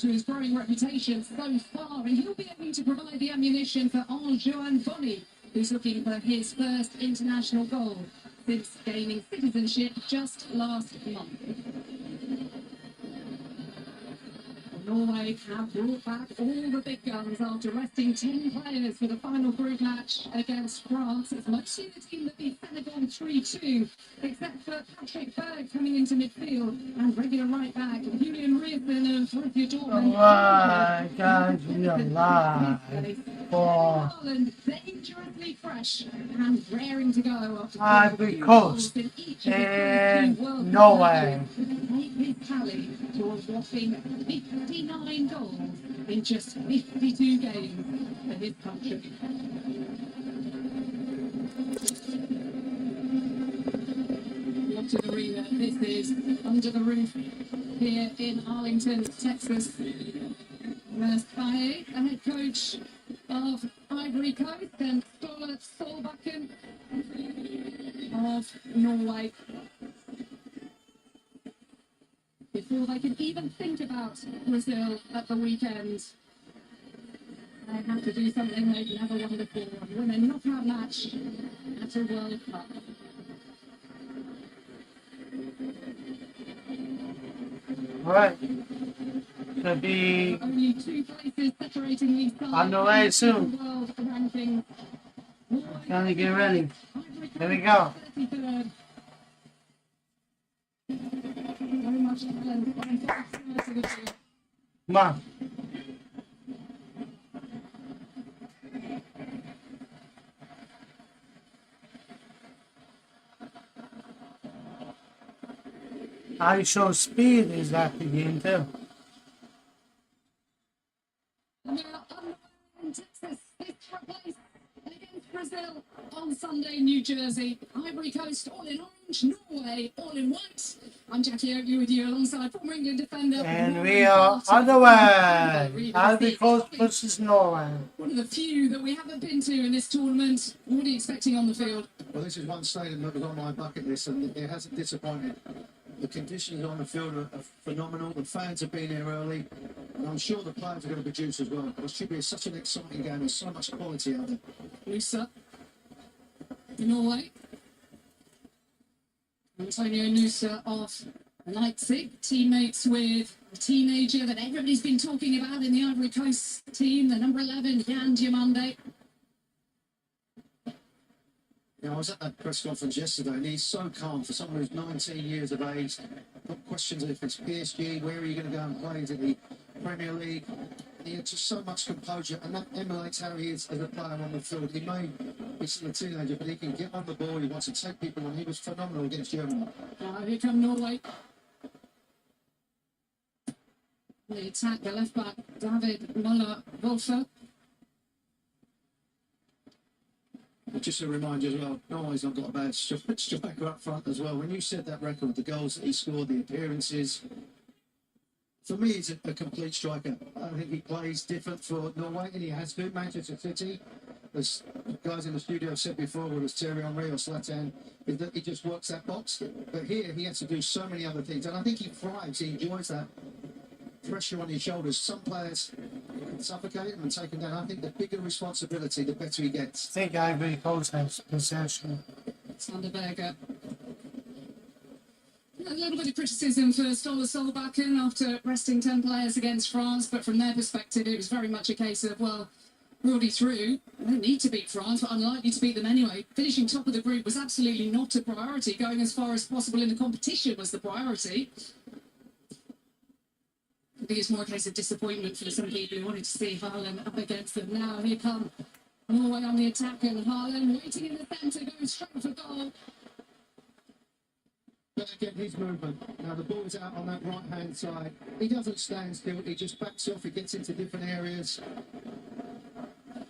to his growing reputation so far, and he'll be able to provide the ammunition for Antoine Bonny, who's looking for his first international goal since gaining citizenship just last month. Norway have brought back all the big guns after resting 10 players for the final group match against France. It's mostly the team that beat Senegal 3-2, except for Patrick Berg coming into midfield and regular right back Julian Riesen of Borussia Dortmund. Oh, guys, we are live for Ireland dangerously fresh and raring to go Ivory Coast in Norway. Make his tally to a whopping 59 goals in just 52 games for his country. Watching Arena, this is under the roof here in Arlington, Texas. Faye, the head coach of Ivory Coast, and Ståle Solbakken of Norway. Before they can even think about Brazil at the weekend, they have to do something they've never won before, win a knockout match at a World Cup. Right. To be Only 2 places separating these sides on the way soon. world rankings. Can we get ready? Here we go. 33rd. Very much talent, but unfortunately, Come on. I show speed is at the game too. now in Texas, it's replaced against Brazil on Sunday, New Jersey. Ivory Coast all in orange, Norway all in white. I'm Jackie Oakley with you alongside former England defender. And we are on the way. Ivory Coast versus Norway. One of the few that we haven't been to in this tournament. What are you expecting on the field? Well, this is one stadium that was on my bucket list, and it hasn't disappointed. The conditions on the field are phenomenal. The fans have been here early, and I'm sure the players are going to produce as well. It should be such an exciting game. There's so much quality out there. Nusa, Norway. Antonio Nusa of Leipzig, teammates with a teenager that everybody's been talking about in the Ivory Coast team, the number 11, Yan Diomande. You know, I was at that press conference yesterday, and he's so calm for someone who's 19 years of age. Got questions if it's PSG, where are you going to go and play? Is it the Premier League? He had just so much composure, and that emulates how he is as a player on the field. He may be still a teenager, but he can get on the ball. He wants to take people on. He was phenomenal against Germany. Here come Norway. The attack, the left back, David Muller-Wolfer. Just to remind you as well, Norway's not got a bad striker up front as well. When you said that record, the goals that he scored, the appearances, for me, he's a complete striker. I think he plays different for Norway, and he has to. Manchester City, as guys in the studio have said before, whether it's Thierry Henry or Zlatan, is that he just works that box. But here, he has to do so many other things, and I think he thrives. He enjoys that pressure on his shoulders. Some players can suffocate him and take him down. I think the bigger responsibility, the better he gets. I think Ivory Coast has possession. Sander Berger. A little bit of criticism for Ståle Solbakken after resting 10 players against France, but from their perspective, it was very much a case of, well, we're already through. We don't need to beat France, but unlikely to beat them anyway. Finishing top of the group was absolutely not a priority. Going as far as possible in the competition was the priority. I think it's more a case of disappointment for some people who wanted to see Haaland up against them. Now here come Norway on the attack, and Haaland waiting in the centre, going straight for goal. But again, his movement. Now the ball's out on that right-hand side. He doesn't stand still. He just backs off. He gets into different areas.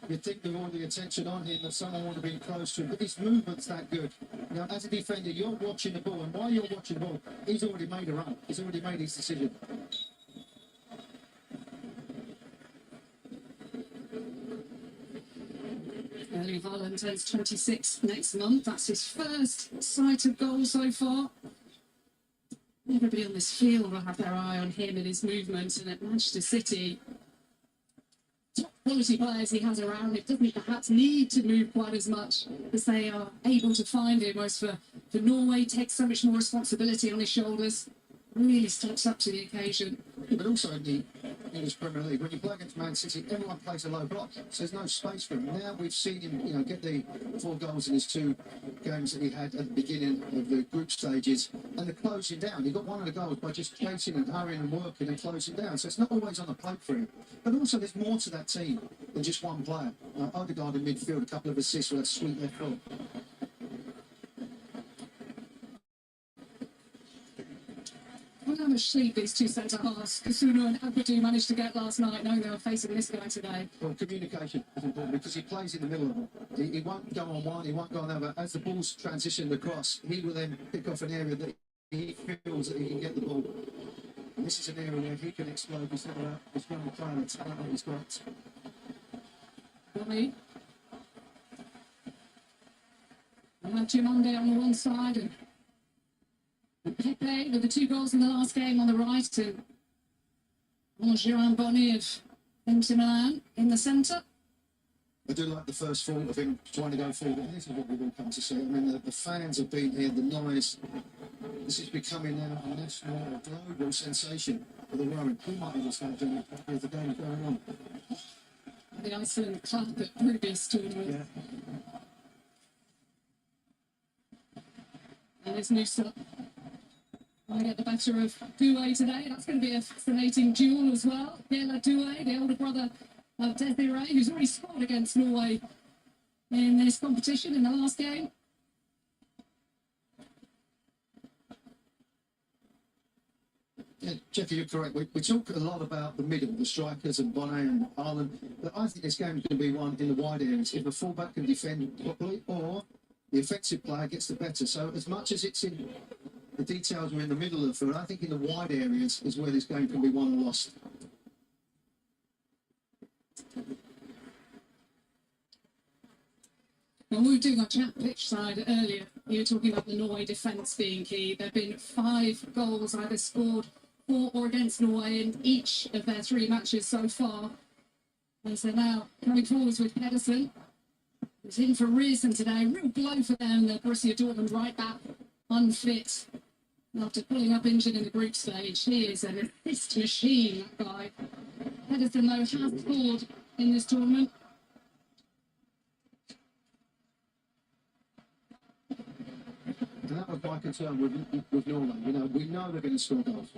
You'd think with all the attention on him that someone would have been close to him, but his movement's that good. Now, as a defender, you're watching the ball, and while you're watching the ball, he's already made a run. He's already made his decision. Erling Haaland turns 26 next month. That's his first sighted goal so far. Everybody on this field will have their eye on him and his movement, and at Manchester City, top quality players he has around it doesn't perhaps need to move quite as much as they are able to find him. Whereas for Norway, takes so much more responsibility on his shoulders, really steps up to the occasion. But also in the English Premier League, when you play against Man City, everyone plays a low block, so there's no space for him. Now we've seen him, get the 4 goals in his 2 games that he had at the beginning of the group stages, and the closing down. He got one of the goals by just chasing and hurrying and working and closing down. So it's not always on the plate for him. But also there's more to that team than just one player. Odegaard in midfield, a couple of assists with that sweet left foot. I wonder how much sleep these 2 centre-halves, Kasunu and Ivory, managed to get last night, knowing they were facing this guy today. Well, communication is important because he plays in the middle of it. He won't go on one, he won't go on the other. As the ball's transitioned across, he will then pick off an area that he feels that he can get the ball. And this is an area where he can explode. He's not about his young player, the talent that he's got. Bobby. And Monday on the one side, and Pepe with the 2 goals in the last game on the right, and Joan Bonny of Inter Milan in the centre. I do like the first thought of him trying to go forward. And this is what we've all come to see. I mean, the fans have been here, the noise. This is becoming now a national or global sensation for the rowing. Who might even start doing it as the game is going on? The Iceland club at previous tournament. Yeah. And it's new stuff. I get the better of Doué today. That's going to be a fascinating duel as well. Gela Doué, the older brother of Desiree, who's already scored against Norway in this competition in the last game. Yeah, Jackie, you're correct. We talk a lot about the middle, the strikers and Bonnet and Ireland, but I think this game is going to be one in the wide areas. If the fullback can defend properly or the offensive player gets the better. So as much as it's in the details are in the middle of the field, I think in the wide areas is where this game can be won or lost. When we were doing our chat pitch side earlier, you were talking about the Norway defence being key. There have been 5 goals either scored for or against Norway in each of their 3 matches so far. And so now coming forwards with Pedersen, who's in for Rearson today. Real blow for them, the Borussia Dortmund right back, unfit. After pulling up injured in the group stage, he is an assist machine, that guy. Pedersen, though, has scored in this tournament. And that was my concern with Norway. We know they're going to score goals.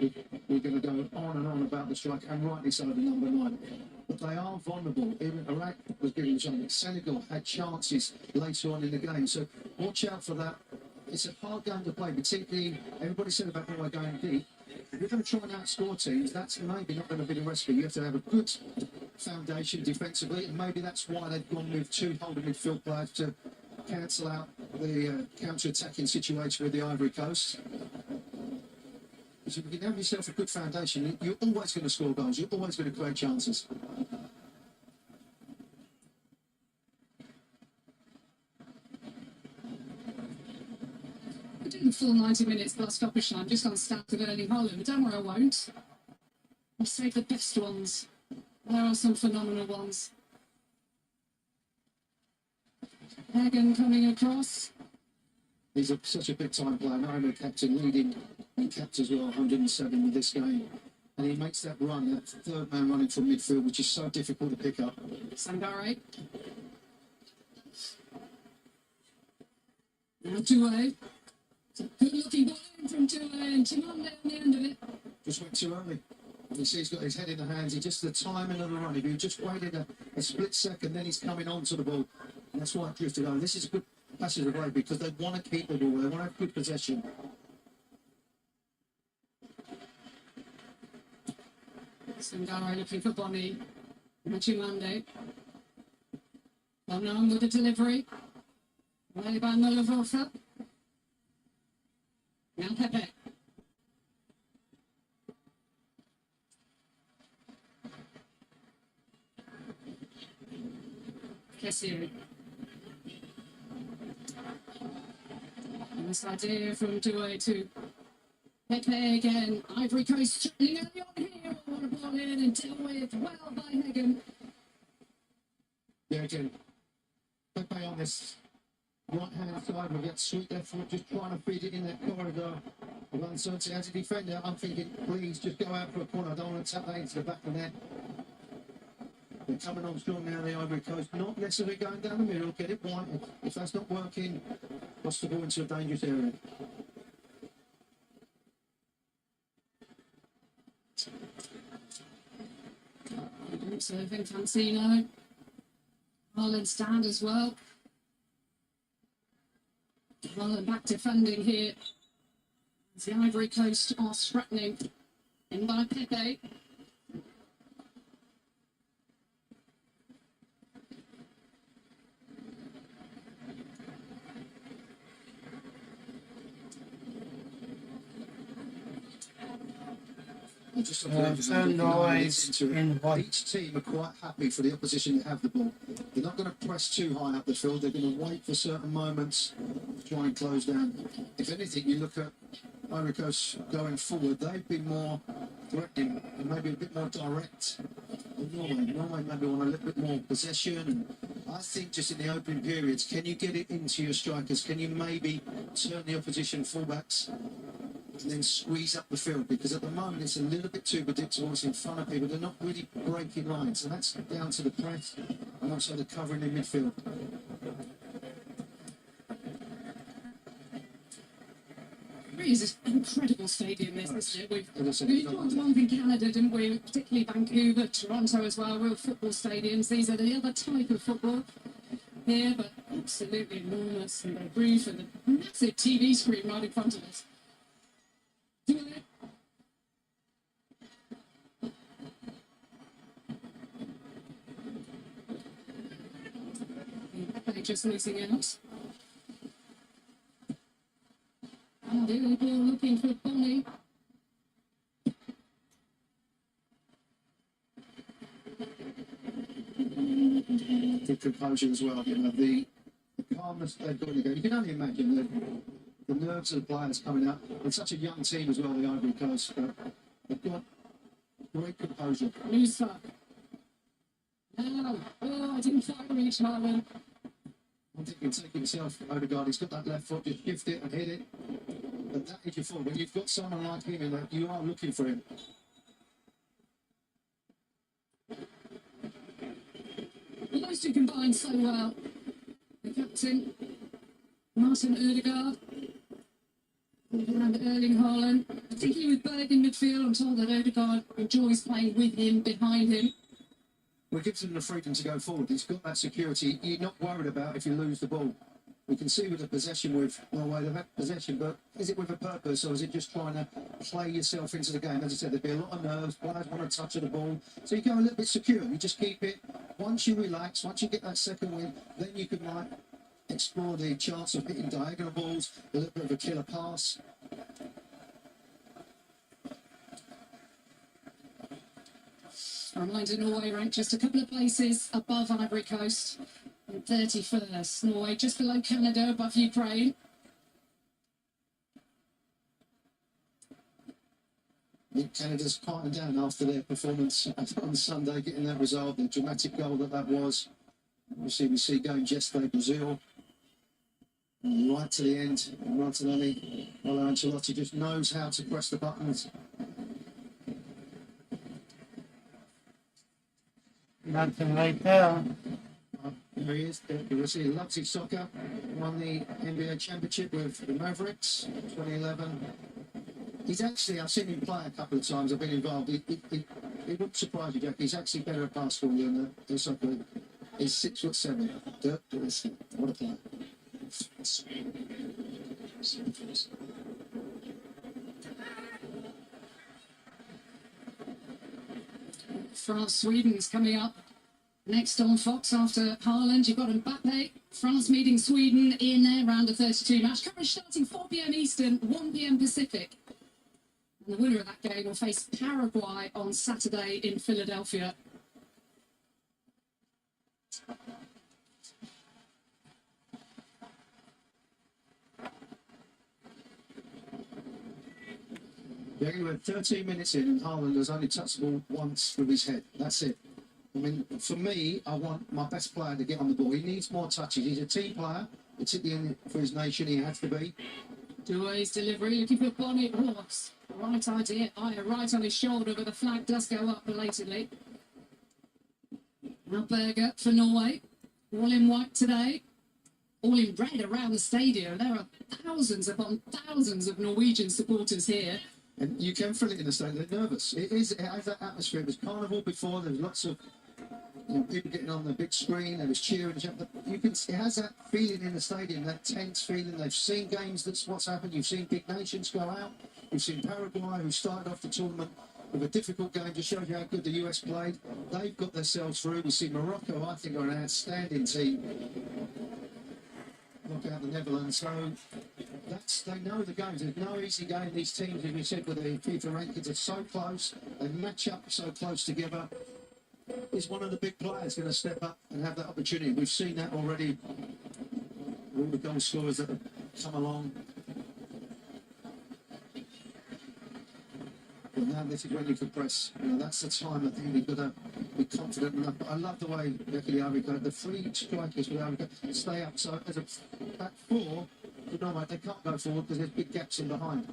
We're going to go on and on about the strike, and rightly so, the number 9. But they are vulnerable. Even Iraq was giving something. Senegal had chances later on in the game. So watch out for that. It's a hard game to play, particularly, everybody said about Norway going deep. If you're going to try and outscore teams, that's maybe not going to be the recipe. You have to have a good foundation defensively, and maybe that's why they've gone with 2 holding midfield players to cancel out the counter-attacking situation with the Ivory Coast. If you can have yourself a good foundation, you're always going to score goals. You're always going to create chances. We're doing the full 90 minutes plus stoppage time just on stats of Erling Haaland, but don't worry, I won't. I'll save the best ones. There are some phenomenal ones. Hagen coming across. He's such a big-time player. Not only captain, leading and capped as well, 107 with this game. And he makes that run, that 3rd man running from midfield, which is so difficult to pick up. Sangare. Now Doué. It's a good-looking ball in from Doué, and Chimande on the end of it. Just went too early. You see he's got his head in the hands. He just the timing of the run. If you just waited a split second, then he's coming on to the ball. And that's why it drifted over. This is a good passage of play because they want to keep the ball. They want to have good possession. Sangare looking for Bonny. Chimande. Bonham with the delivery. Way by Muller-Wolfer. Now Pepe. Kessier. And this idea from Doué to Pepe again. Ivory Coast struggling early on here. Want to ball in and deal with well by Hagan. Yeah, again, Pepe on this right-hand side will get sweet left foot, just trying to feed it in that corridor of uncertainty. As a defender, I'm thinking, please just go out for a corner. I don't want to tap that into the back of the net. They're coming on strong now, the Ivory Coast. Not necessarily going down the middle, get it wide. If that's not working, what's the ball into a dangerous area? Serving Francino. Harlan stand as well. Harlan back defending here. As the Ivory Coast are threatening. In by Pepe. Just observing noise in one. each team are quite happy for the opposition to have the ball. They're not going to press too high up the field. They're going to wait for certain moments to try and close down. If anything, you look at Ivory Coast going forward, they've been more threatening and maybe a bit more direct than Norway. Norway maybe want a little bit more possession. And I think just in the opening periods, can you get it into your strikers? Can you maybe turn the opposition fullbacks and then squeeze up the field? Because at the moment it's a little bit too predictable. It's in front of people. They're not really breaking lines. And that's down to the press and also the covering in midfield. It is an incredible stadium, this, isn't it? As I said, We've got ones in Canada, didn't we? Particularly Vancouver, Toronto as well, real football stadiums. These are the other type of football here, but absolutely enormous. And the roof and the massive TV screen right in front of us. Just losing out. And the ball looking for Bonnie. Good composure as well. You know, the calmness they've got in the game. You can only imagine the nerves of the players coming out. It's such a young team as well, the Ivory Coast. But they've got great composure. Musa. Now, oh, I didn't quite reach Harlan. I think you can take himself, Odegaard. He's got that left foot, just shift it and hit it. But that is your fault. When you've got someone like him in there, you are looking for him. Well, those two combined so well. The captain, Martin Odegaard, and Erling Haaland. Particularly with Berg in midfield, I'm told that Odegaard enjoys playing with him, behind him. Well, it gives him the freedom to go forward. He's got that security. You're not worried about if you lose the ball. We can see with the possession with Norway, they've had possession, but is it with a purpose or is it just trying to play yourself into the game? As I said, there'd be a lot of nerves, players want to touch the ball. So you go a little bit secure. You just keep it. Once you relax, once you get that second win, then you can like explore the chance of hitting diagonal balls, a little bit of a killer pass. A reminder, Norway ranked just a couple of places above Ivory Coast. And 31st. Norway just below Canada, above Ukraine. I think Canada's quieting down after their performance on Sunday, getting that result, the dramatic goal that was. Obviously, we see going yesterday, Brazil, right to the end. Martinelli, Ancelotti just knows how to press the buttons. Nothing right there. There he is. He loves his soccer. Won the NBA championship with the Mavericks 2011. He's actually, I've seen him play a couple of times. I've been involved. It wouldn't surprise you, Jack. He's actually better at basketball than the soccer. He's 6'7". Dirk Lewison. What a player. France, Sweden's coming up next on Fox after Haaland. You've got Mbappe. France meeting Sweden in their round of 32 match. Coverage starting 4 p.m. Eastern, 1 p.m. Pacific. And the winner of that game will face Paraguay on Saturday in Philadelphia. Yeah, he went 13 minutes in and Haaland has only touched the ball once with his head. That's it. I mean, for me, I want my best player to get on the ball. He needs more touches. He's a team player. It's at the end for his nation. He has to be. Douay's delivery, looking for Bonnet Horse. Right idea, right on his shoulder, but the flag does go up belatedly. Now Berger for Norway. All in white today. All in red around the stadium. There are thousands upon thousands of Norwegian supporters here. And you can feel it in the stadium. They're nervous. It has that atmosphere. It was carnival before. There was lots of people getting on the big screen. There was cheering. You can. It has that feeling in the stadium, that tense feeling. They've seen games. That's what's happened. You've seen big nations go out. You've seen Paraguay, who started off the tournament with a difficult game. Just shows you how good the US played. They've got themselves through. We see Morocco, I think, are an outstanding team. Knock out the Netherlands. So they know the games. There's no easy game. These teams, as we said, with the FIFA rankings are so close. They match up so close together. Is one of the big players going to step up and have that opportunity? We've seen that already. All the goal scorers that have come along. But now this is when you can press. That's the time I think you've got to be confident enough. But I love the way Ivory, the three strikers with Ivory stay up. So as a back four, for Norway, they can't go forward because there's big gaps in behind.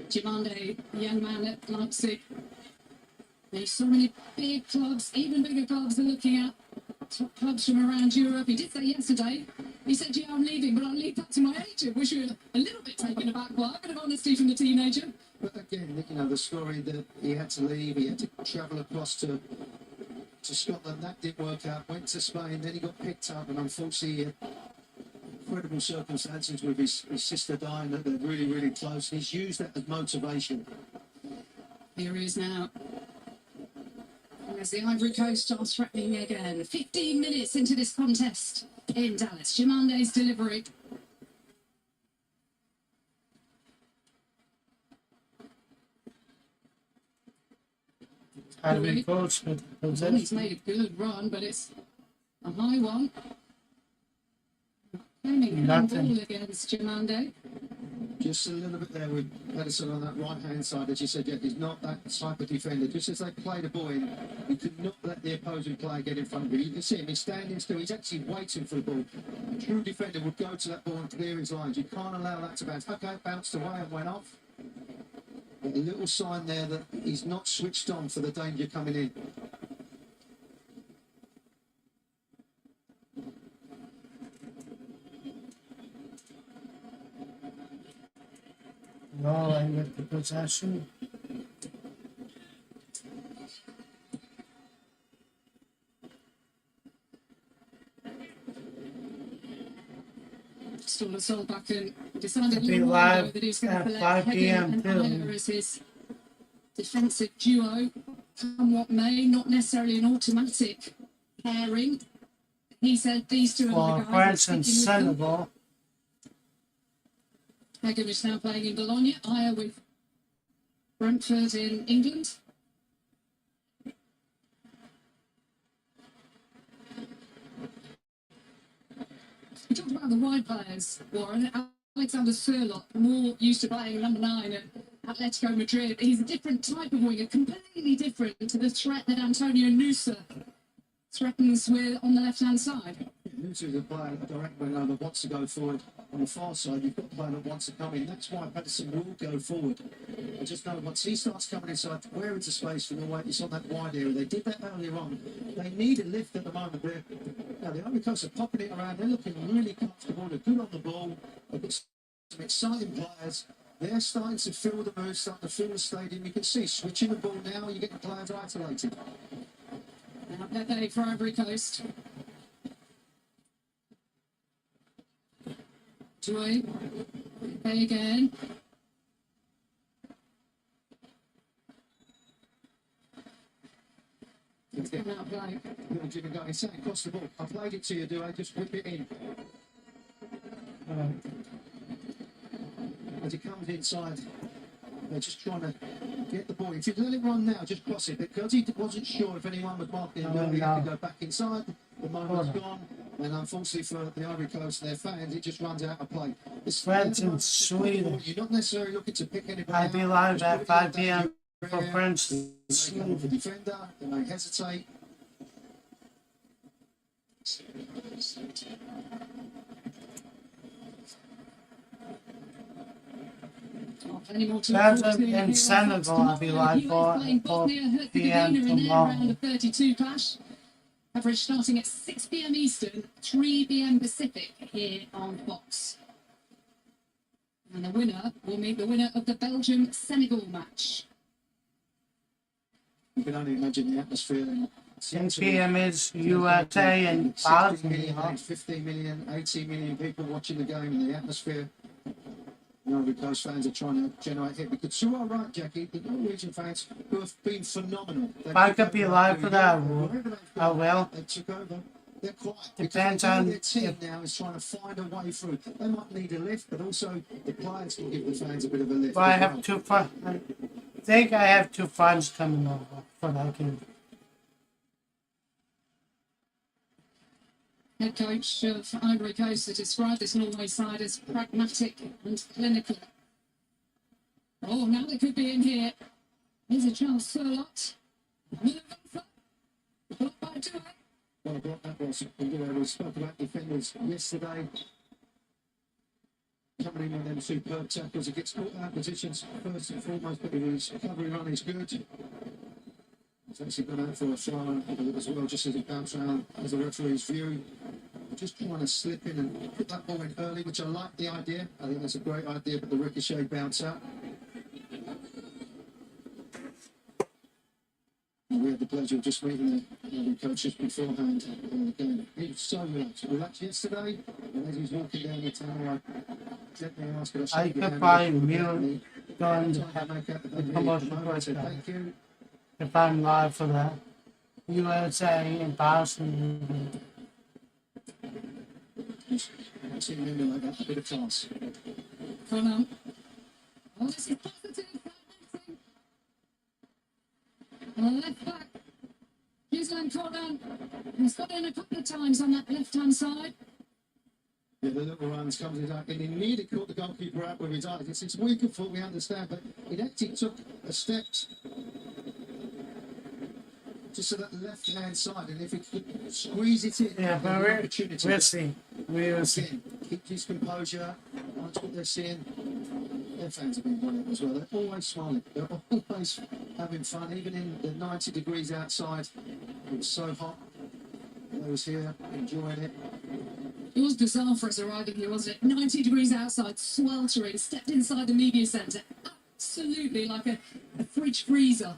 Jimande, young man at Leipzig. There's so many big clubs, even bigger clubs are looking at. Top clubs from around Europe. He did say yesterday, he said, yeah, I'm leaving, but I'll leave that to my agent. Wish we were a little bit taken aback by a bit of honesty from the teenager. But again, the story that he had to leave, he had to travel across to Scotland. That didn't work out. Went to Spain, then he got picked up, and unfortunately, incredible circumstances with his sister dying, that they're really, really close. He's used that as motivation. Here he is now. As the Ivory Coast starts threatening again. 15 minutes into this contest in Dallas. Jimande's delivery. Ivory Coast with He's possession. made a good run, but it's a high one. Claiming handball against Jimande. Just a little bit there with Edison on that right-hand side, as you said, yeah, he's not that type of defender. Just as they play the ball in, you could not let the opposing player get in front of you. You can see him, he's standing still, he's actually waiting for the ball. A true defender would go to that ball and clear his lines. You can't allow that to bounce. Okay, it bounced away and went off. But a little sign there that he's not switched on for the danger coming in. Norway with the possession. Still a soul back and decided It'll be Leonardo live that he's going to at collect 5 Hegel p.m. and too. Ayer as his defensive duo. Come what may, not necessarily an automatic pairing. He said these two are For the guys France that and sticking with them. Senegal. Hegel is now playing in Bologna. Ayer with Brentford in England. We talked about the wide players, Warren. Alexander Sørloth, more used to playing number 9 at Atletico Madrid. He's a different type of winger, completely different to the threat that Antonio Nusa threatens with on the left-hand side. Nusa is a player, a direct winger that wants to go forward. On the far side, you've got a player that wants to come in. That's why Patterson will go forward. I just know once he starts coming inside, where into space for Norway, it's on that wide area. They did that earlier on. They need a lift at the moment. Now, the Ivory Coast are popping it around. They're looking really comfortable. They're good on the ball. They've got some exciting players. They're starting to fill the moves, starting to fill the stadium. You can see switching the ball now, you're getting players isolated. Now Pepe for Ivory Coast. Joy. Pepe again. It's coming out of play. Little Jimmy got it sat across the ball. I played it to you, do I? Just whip it in. As it comes inside, they're just trying to get the ball. If you let it run now, just cross it. Because he wasn't sure if anyone was marking him, he had to go back inside. The moment's gone. And unfortunately for the Ivory Coast and their fans, it just runs out of play. It's France and Sweden. You're not necessarily looking to pick anybody I'll be out, live just at put it 5 in p.m. that for area. France and They go for Sweden. defender, they may hesitate. Any more to look forward to Belgium here and on Senegal Fox I'll be tomorrow. live US for playing at 4 Bosnia p.m. Herzegovina in their tomorrow. round of 32 clash. Coverage starting at 6 p.m. Eastern, 3 p.m. Pacific here on Fox. And the winner will meet the winner of the Belgium-Senegal match. You can only imagine the atmosphere. 10 p.m. is USA and 16 million, Bosnia. 15 million, 18 million people watching the game, and the atmosphere. Ivory Coast fans are trying to generate hit. Because you are right, Jackie, the Norwegian fans who have been phenomenal. If I could be live for that, I will. They took over. They're quiet. Depends because on their team if- now is trying to find a way through. They might need a lift, but also the players can give the fans a bit of a lift. Well, I as have well. two friends. I think I have two friends coming over for that game. Head coach of Ivory Coast has described this Norway side as pragmatic and clinical. Oh, now they could be in here. Here's a chance, Sirlot. Blocked by Douay. Well, what that was, we spoke about defenders yesterday. Coming in with them superb tackles, he gets caught out positions first and foremost, but his recovery run is good. He's actually gone out for a throw as well, just as it bounced around as the referee's view. Just trying to slip in and put that ball in early, which I like the idea. I think that's a great idea, but the ricochet bounce out. And we had the pleasure of just meeting the coaches beforehand. He was so relaxed yesterday, and as he's walking down the tunnel, I gently asked him, I could buy meal during the commercial I break said, time thank you. if I'm live for that. USA and Bosnia. I've seen him like that, a bit of class. Come on. Oh, this is positive. Left back. Gisland Cordan has got in a couple of times on that left-hand side. Yeah, the little runs comes in, and he nearly caught the goalkeeper out with his eyes. It's weaker foot, we understand, but it actually took a step just to that left-hand side, and if he could squeeze it in, Yeah, there's but an opportunity. we'll see. We'll see. Again, keep his composure. That's what they're seeing. Their fans have been brilliant as well. They're always smiling. They're always having fun, even in the 90 degrees outside. It was so hot. They was here enjoying it. It was bizarre for us arriving here, wasn't it? 90 degrees outside, sweltering, stepped inside the media centre. Absolutely like a fridge freezer.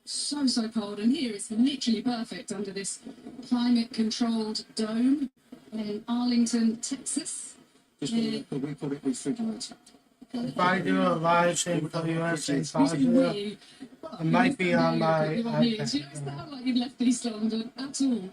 So cold. And here it's literally perfect under this climate-controlled dome in Arlington, Texas. Just for the record, we call it refrigerated. If I do a live stream for USA and Bosnia, it might be on my You don't iPad. sound like you'd left East London at all.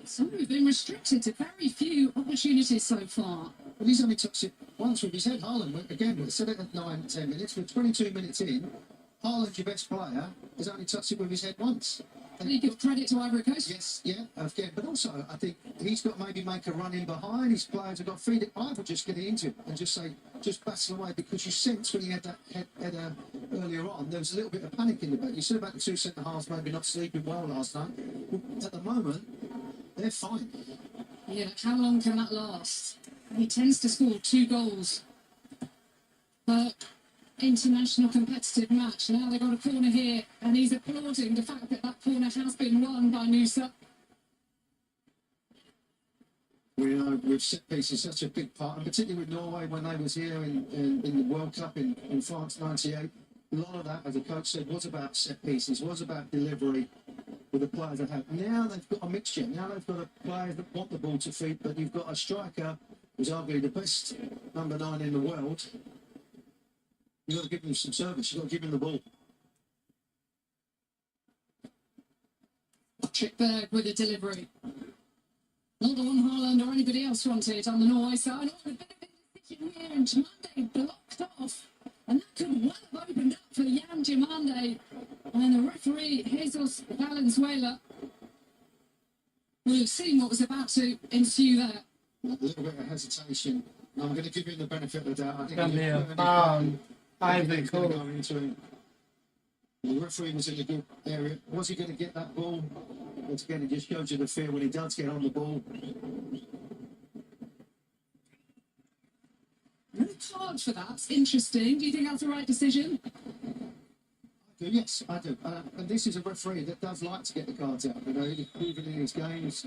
So we've been restricted to very few opportunities so far. Well, he's only touched it once with his head. Haaland, again, we said it at 9-10 minutes. We're 22 minutes in. Haaland, your best player, has only touched it with his head once. Can you give credit to Ivory Coast? Yes, yeah, again, but also I think he's got to maybe make a run in behind. His players have got to feed it. I would just get into it and just say, just battle away, because you sense when he had that header earlier on, there was a little bit of panic in the back. You said about the two centre halves maybe not sleeping well last night. At the moment, they're fine. Yeah, how long can that last? He tends to score 2 goals per international competitive match. Now they've got a corner here, and he's applauding the fact that that corner has been won by Nusa. We know with set pieces such a big part, and particularly with Norway when they was here in the World Cup in France '98. A lot of that, as the coach said, was about set pieces, was about delivery with the players they have. Now they've got a mixture. Now they've got a player that want the ball to feed, but you've got a striker who's arguably the best number 9 in the world. You've got to give him some service. You've got to give him the ball. Patrick Berg with a delivery. Not the one Haaland or anybody else wanted on the Norway side. Oh, a bit of indecision here, and Chimande blocked off. And that could well have opened up for Jan Jumande. And the referee, Jesus Valenzuela, will have seen what was about to ensue there. A little bit of hesitation. I'm going to give him the benefit of the doubt. I It's think gonna he be a learned foul. it. Ivory He's going to cool. go into him. The referee was in a good area. Was he going to get that ball? Once again, it just shows you the fear when he does get on the ball. No card for that. Interesting. Do you think that's the right decision? Yes, I do. And this is a referee that does like to get the cards out. You know, he's proven in his games.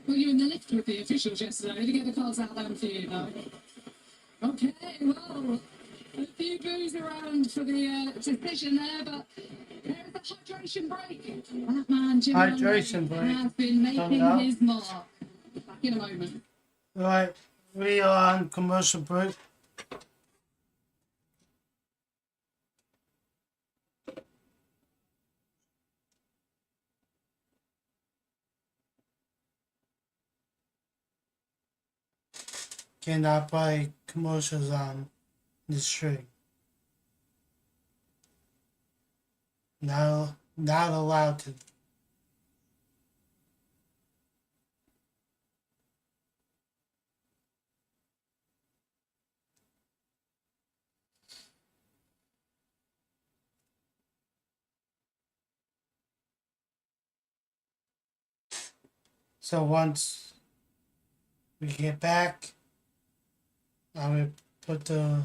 Were you in the lift with the officials yesterday to get the cards out there for you, though? Okay, well, a few boos around for the decision there, but there is a hydration break. That man, Jim Hydration Murray, break. has been making Coming up. his mark. Back in a moment. Right, we are on commercial break. Cannot play commercials on this stream. Not allowed to. So once we get back, I will put the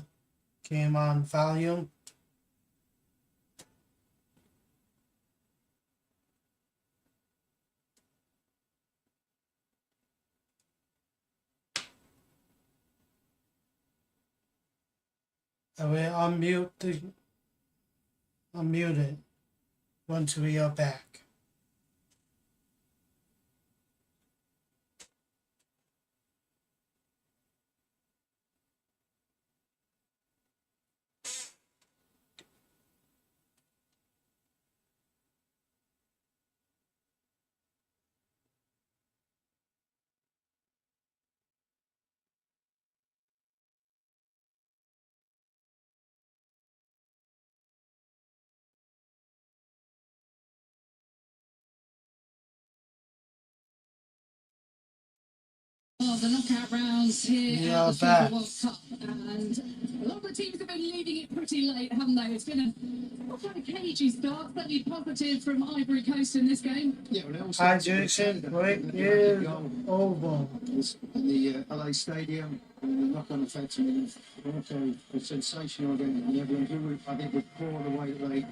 game on volume. I will unmute it once we are back. Of the knockout rounds here Yeah, at the back. FIFA World Cup, and a lot of the teams have been leaving it pretty late, haven't they? It's been a quite a cagey start, certainly positive from Ivory Coast in this game. Yeah, well, it also Hydration break is over. in the LA Stadium, and the knock-on effects. I mean, Morocco was sensational against the Netherlands. I think was poor the way that they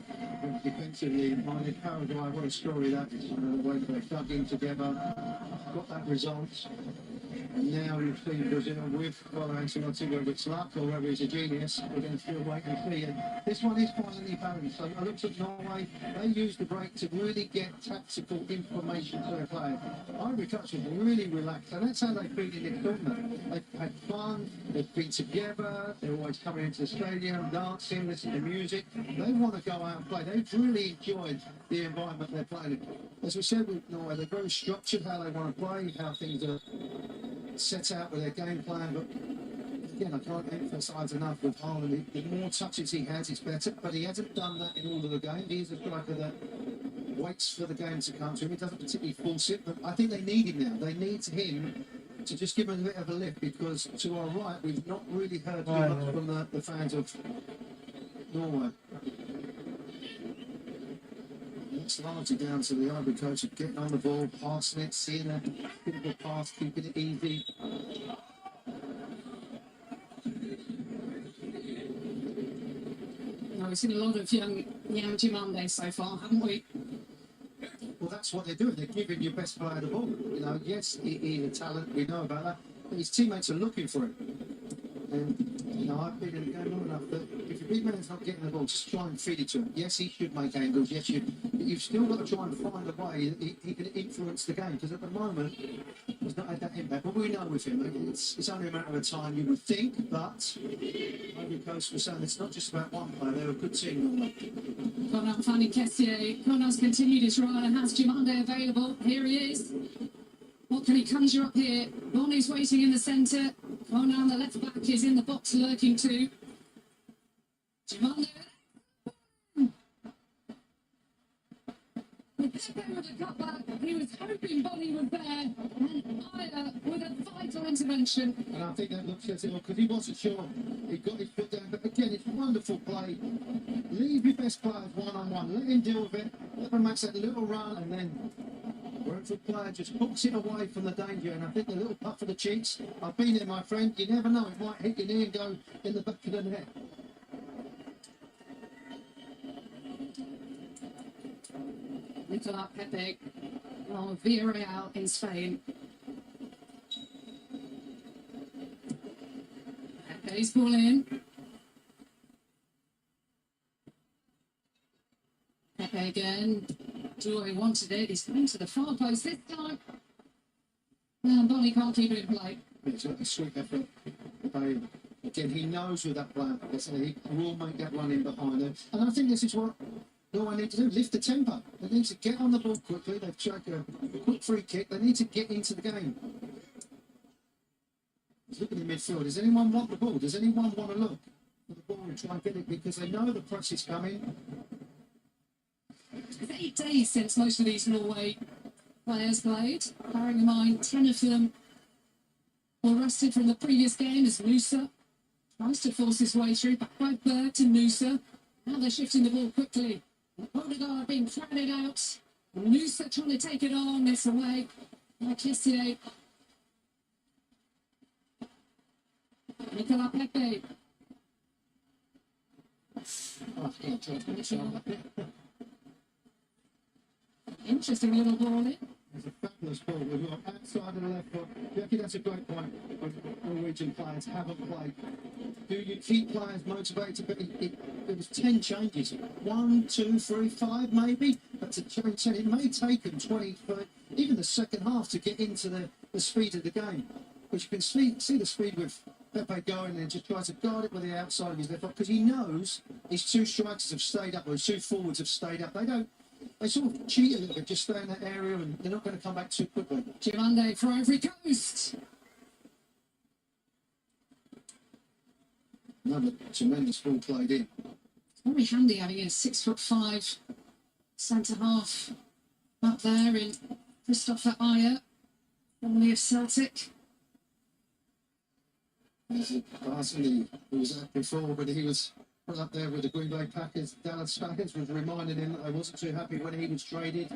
went defensively minded. Paraguay, what a story that is. The way that they dug in together, got that result. And now you've seen Brazil with Carlo Ancelotti, whether it's luck or whether he's a genius, we're going to still wait and see. And this one is finally balanced. So I looked at Norway, they used the break to really get tactical information to their play. Ivory Coast was really relaxed, and that's how they feel in this tournament. They've had fun, they've been together, they're always coming into the stadium, dancing, listening to music. They want to go out and play. They've really enjoyed the environment they're playing in. As we said with Norway, they're very structured how they want to play, how things are set out with their game plan, but again, I can't emphasise enough with Haaland, the more touches he has, it's better, but he hasn't done that in all of the games. He's a striker that waits for the game to come to him. He doesn't particularly force it, but I think they need him now. They need him to just give him a bit of a lift, because to our right, we've not really heard too much from the fans of Norway. It's largely down to the Ivory Coast of getting on the ball, passing it, seeing a typical pass, keeping it easy. Now, we've seen a lot of young Jan Jumande so far, haven't we? Well, that's what they're doing. They're giving your best player the ball. You know, yes, he's a talent. We know about that. But his teammates are looking for him. And, you know, I've been in the game long enough that if your big man's not getting the ball, just try and feed it to him. Yes, he should make angles. Yes, but you've still got to try and find a way he can influence the game. Because at the moment, he's not had that impact. But we know with him, it's only a matter of time, you would think. But Ivory Coast was saying it's not just about one player. They're a good team. Conrad finding Kessier. Conrad's continued his run and has Jumande available. Here he is. What can he conjure up here? Bonnie's waiting in the centre. Conrad, the left back, is in the box lurking too. Giovanni. Pepe with a cutback. He was hoping Bonnie was there. And Aya with a vital intervention. And I think that looks at it because he wasn't sure. He got his foot down. But again, it's wonderful play. Leave your best players one-on-one. Let him deal with it. Let them make that little run and then wherever the player just hooks it away from the danger. And I think the little puff for the cheeks. I've been there, my friend. You never know. It might hit your knee and go in the back of the net. Nicolas Pepe on Villarreal in Spain. Pepe's ball in. Pepe again. Joy wanted it. He's coming to the far post this time. And Bonnie can't keep it in play. It's a sweet effort. Again, he knows with that player. He will make that run in behind him. And I think this is what Norway need to do. Lift the tempo. They need to get on the ball quickly. They've tried a quick free kick. They need to get into the game. Look at the midfield. Does anyone want the ball? Does anyone want to look for the ball and try and get it? Because they know the press is coming. It's 8 days since most of these Norway players played. Bearing in mind, 10 of them were rested from the previous game as Nusa tries to force his way through. Back by Berg to Nusa. Now they're shifting the ball quickly. Odegaard being crowded out. Nusa trying to take it on. It's away by Kessier. Nicolas Pepe. Interesting little ball in. It's a fabulous ball. We've got outside of the left foot. Jackie, that's a great point. When Norwegian players haven't played. Do you keep players motivated? But it was 10 changes. 1, 2, 3, 5 maybe. But to change 10, it may take them 20, 30, even the second half to get into the speed of the game. But you can see the speed with Pepe going and just tries to guard it with the outside of his left foot because he knows his two strikers have stayed up or his two forwards have stayed up. They sort of cheat a little bit, just stay in that area and they're not going to come back too quickly. Giovanni for Ivory Coast. Another tremendous ball played in. It's very handy having a 6'5" centre half up there in Christopher Aya, formerly of Celtic. Personally, he was out before, but he was put up there with the Green Bay Packers. Dallas Packers was reminding him that they wasn't too happy when he was traded.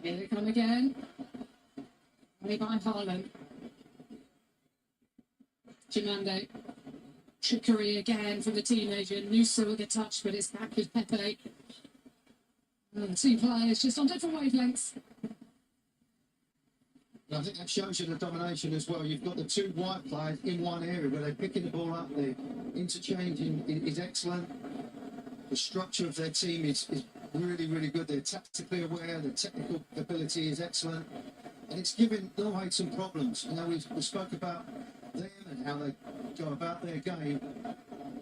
Here they come again. Only by Haaland. Jimande. Trickery again from the teenager. Nusa with a touch, but it's back with Pepe. And two players just on different wavelengths. And I think that shows you the domination as well. You've got the two white players in one area where they're picking the ball up. The interchanging is excellent. The structure of their team is really, really good. They're tactically aware. The technical ability is excellent. And it's given Norway some problems. You know, we spoke about them and how they go about their game.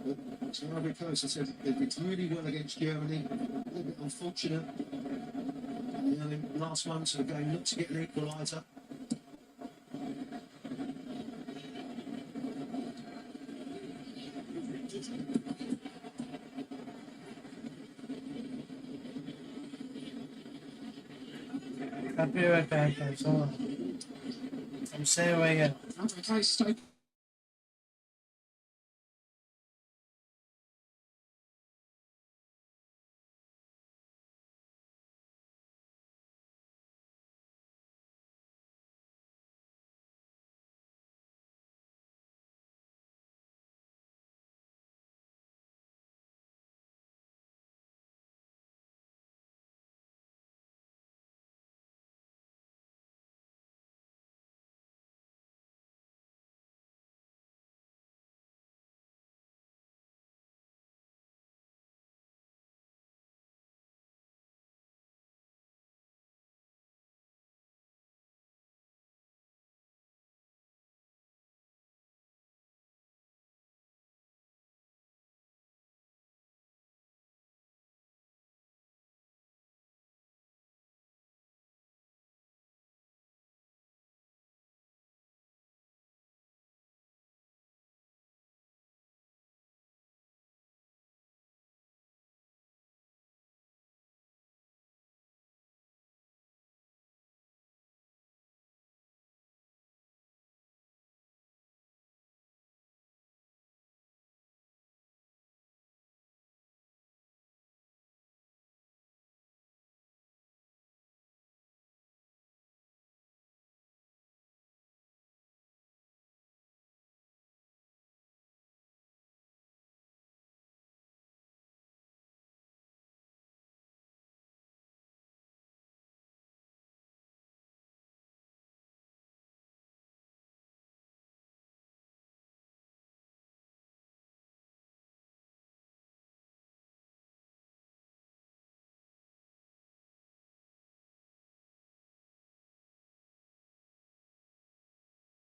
But to Ivory Coast, I said they did really well against Germany. A little bit unfortunate. And, you know, in the last months of the game, looked to get an equaliser. I'll be right back, guys. Hold on. I'm staying away here. Ivory Coast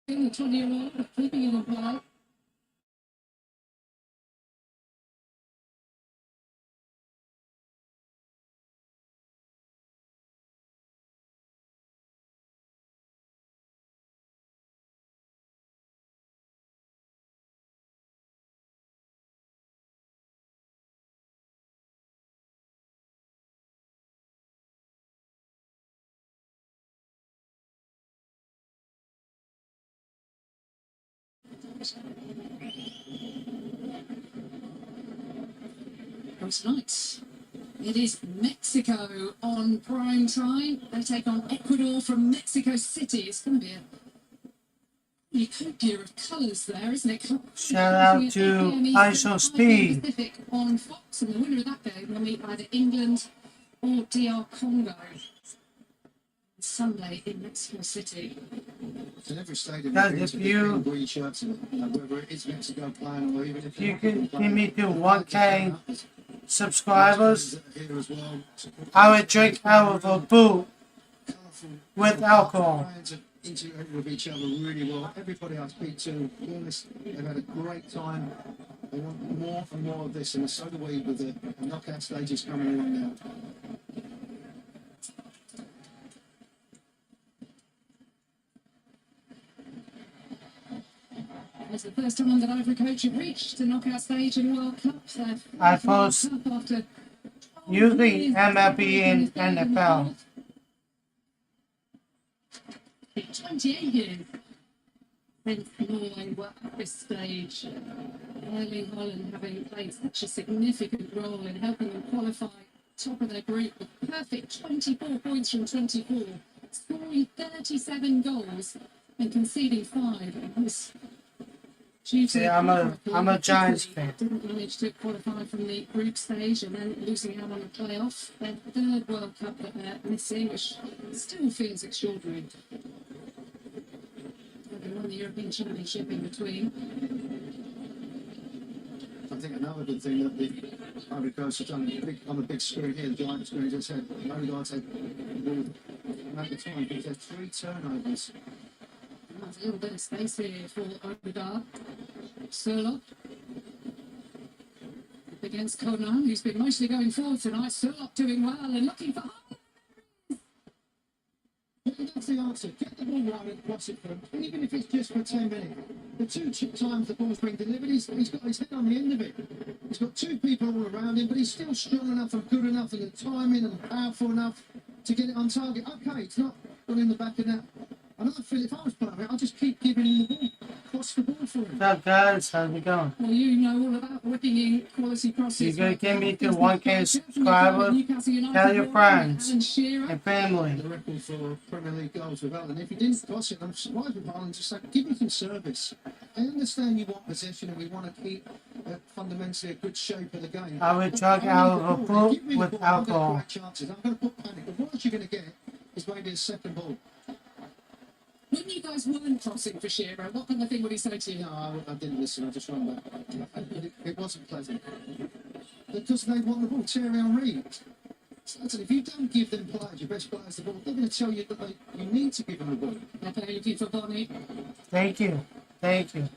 the 20-year-old, keeping it in play. From tonight, it is Mexico on prime time. They take on Ecuador from Mexico City. It's going to be a utopia of colours there, isn't it? Shout out to ISO Speed. Pacific on Fox, and the winner of that game will meet either England or DR Congo. Sunday in Mexico City. In every stadium, Guys, there's if a you- big green shirts, whether it is Mexico playing or even If you could give me to 1K subscribers, here as well. I would drink out of a boot with alcohol. Fans have interacted with each other really well. Everybody I speak to, to be honest, they've had a great time. They want more and more of this, and so do we with the knockout stages coming along now. It's the first time that Ivory coach have reached the knockout stage in World Cup. I post After usually MLB and NFL. 28 years since Norway were at this stage. Erling Holland having played such a significant role in helping them qualify top of their group with perfect 24 points from 24, scoring 37 goals and conceding 5. It was due to See, I'm a Giants Italy fan. didn't manage to qualify from the group stage and then losing out on the playoff. Their third World Cup that they're missing, which still feels extraordinary. They won the European Championship in between. I think another good thing that the Ivory Coast have done on the big screen here, the giant screen, just said, Odegaard had at the time, because there's 3 turnovers. There's a little bit of space here for Odegaard. Surlock against Conan, who's been mostly going forward tonight. Surlock doing well and looking for. That's the answer. Get the ball right and cross it for him, even if it's just for 10 minutes. The 2 times the ball's been delivered, he's got his head on the end of it. He's got 2 people all around him, but he's still strong enough and good enough and the timing and powerful enough to get it on target. Okay, it's not gone in the back of that. And I feel if I was playing it, I'd just keep giving him the ball, cross the ball for him. What's up, guys? How's it going? Well, you know all about whipping in quality crosses. You could give me to 1K subscribers, tell your friends and family. The record for Premier League goals with Alan. If he didn't cross it, I'm surprised with Alan. Just like, give me some service. I understand you want possession and we want to keep fundamentally a good shape of the game. I would drink out of a boot with alcohol. Chances. I'm going to put panic. The worst you're going to get is maybe a second ball. When you guys weren't crossing for Shearer, what kind of thing would he say to you? No, I didn't listen. I just ran back. It wasn't pleasant. Because they want the ball. Thierry Henry. So if you don't give them players, your best players, the ball, they're going to tell you that you need to give them the ball. They're looking for Bonnie. Thank you. Thank you.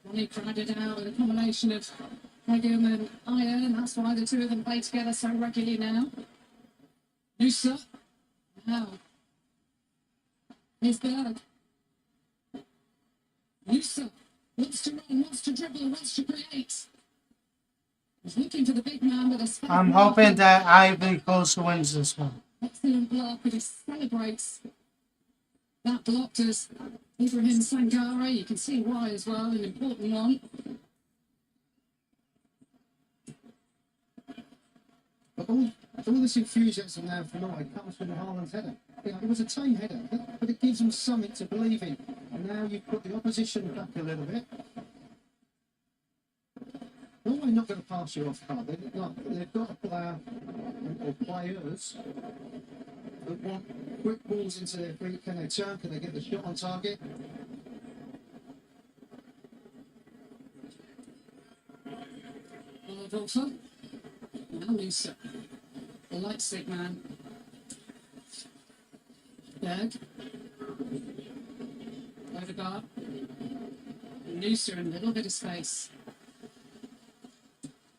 Bonnie crowded out with a combination of Hegum and Iron. That's why the two of them play together so regularly now. Nusa. Now. Here's Berg. Nusa wants to run, wants to dribble, wants to create. He's looking for the big man with a spell. I'm hoping that Ivory Coast wins this one. Excellent block, but he celebrates that block as Ibrahim Sangare. You can see why as well, an important one. But all this enthusiasm now for Norway comes from Haaland's header. You know, it was a tame header, but it gives them something to believe in. And now you've put the opposition back a little bit. Norway not going to pass you off hard. They've got a player or players that want quick balls into their feet. Can they turn? Can they get the shot on target? Wolfer. Now Nusa. The Leipzig man. Berg. Overguard. Noosa in a little bit of space.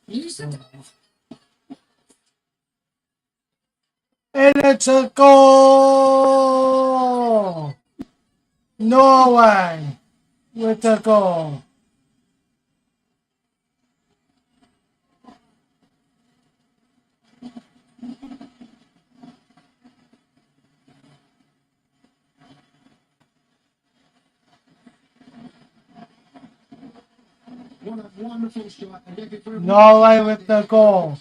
Noosa. And it's a goal! Norway with the goal. What a wonderful strike. Norway with the goal.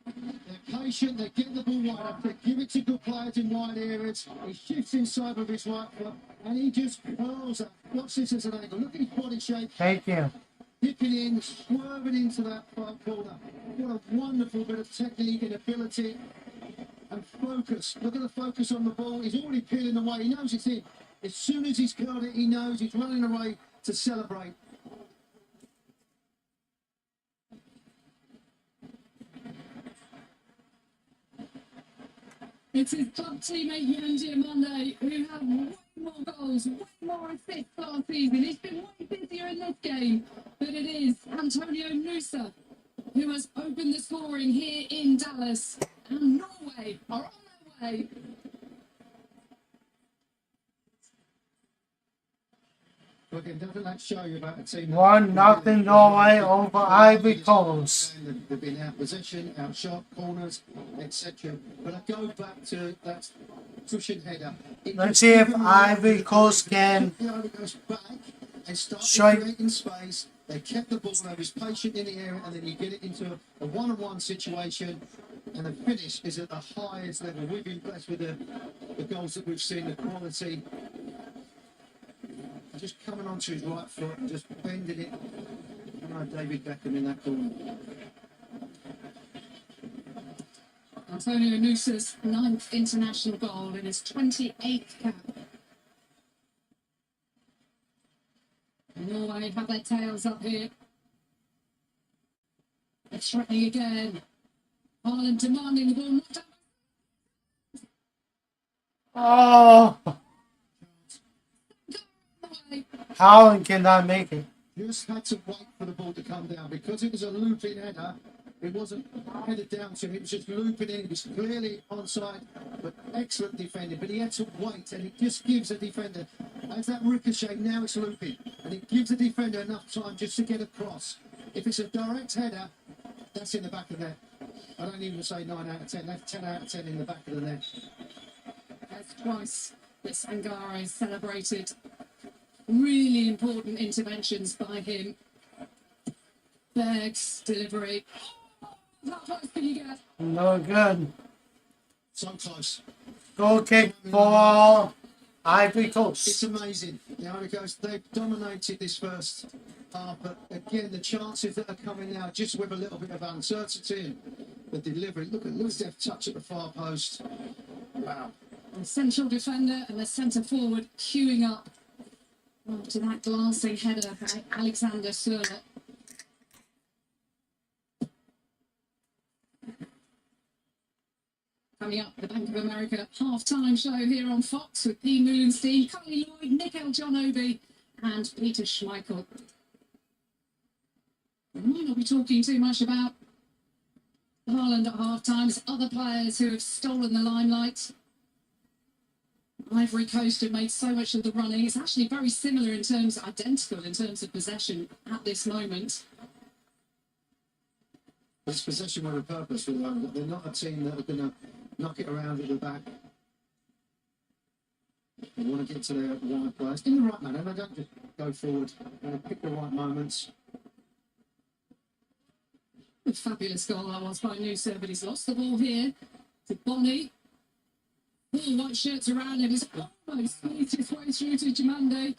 They're patient, they get the ball wide up, they give it to good players in wide areas. He shifts inside with his right foot and he just curls up. Watch this as an angle. Look at his body shape. Thank you. Dipping in, swerving into that far corner. What a wonderful bit of technique and ability and focus. Look at the focus on the ball. He's already peeling away. He knows it's in. As soon as he's curled it, he knows he's running away to celebrate. It's his club teammate Yanji Monday, who had way more goals, way more assists last season. He's been way busier in this game, but it is Antonio Noosa who has opened the scoring here in Dallas, and Norway are on their way. Again, doesn't that show you about a team? 1-0 Norway over Ivory Coast. They've been out possession, out shot, corners, etc. But I go back to that cushion header. Let's see if Ivory Coast can The Ivory Coast back and start strike. creating space. They kept the ball, they was patient in the area, and then you get it into a one-on-one situation, and the finish is at the highest level. We've been blessed with the goals that we've seen, the quality. Just coming onto his right foot and just bending it. David Beckham in that corner. Antonio Noosa's 9th international goal in his 28th cap. Norway have their tails up here. They're threatening again. Ireland demanding the ball. Not down. Oh, Norway. Howland cannot make it. Just had to wait for the ball to come down because it was a looping header. It wasn't headed down to him, it was just looping in. It was clearly onside, but excellent defending. But he had to wait, and it just gives a defender, as that ricochet, now it's looping, and it gives the defender enough time just to get across. If it's a direct header, that's in the back of the net. I don't even say 9 out of 10, that's 10 out of 10 in the back of the net. That's twice that Sangare celebrated. Really important interventions by him. Berg's delivery. How close can you get? No good. So close. Goal kick for Ivory It's Coast. amazing. The Ivory Coast, they've dominated this first half, but again, the chances that are coming now, just with a little bit of uncertainty and the delivery. Look at Luzdev touch at the far post. Wow. The central defender and the centre forward queuing up after that glancing header by Alexander Sörloth. Coming up, the Bank of America half-time show here on Fox with P. Moolenstein, Kylie Lloyd, Nickel John Obi and Peter Schmeichel. We might not be talking too much about Haaland at half-time. There's other players who have stolen the limelight. Ivory Coast have made so much of the running. It's actually very similar in terms, identical in terms of possession at this moment. It's possession with a purpose for them. They're not a team that are going to knock it around at the back. They want to get to their wide players in the right manner. They don't just go forward. They pick the right moments. A fabulous goal that was by Noosa, but he's lost the ball here to Bonnie. All white shirts around him. He's almost squeezed his way through to Jamande.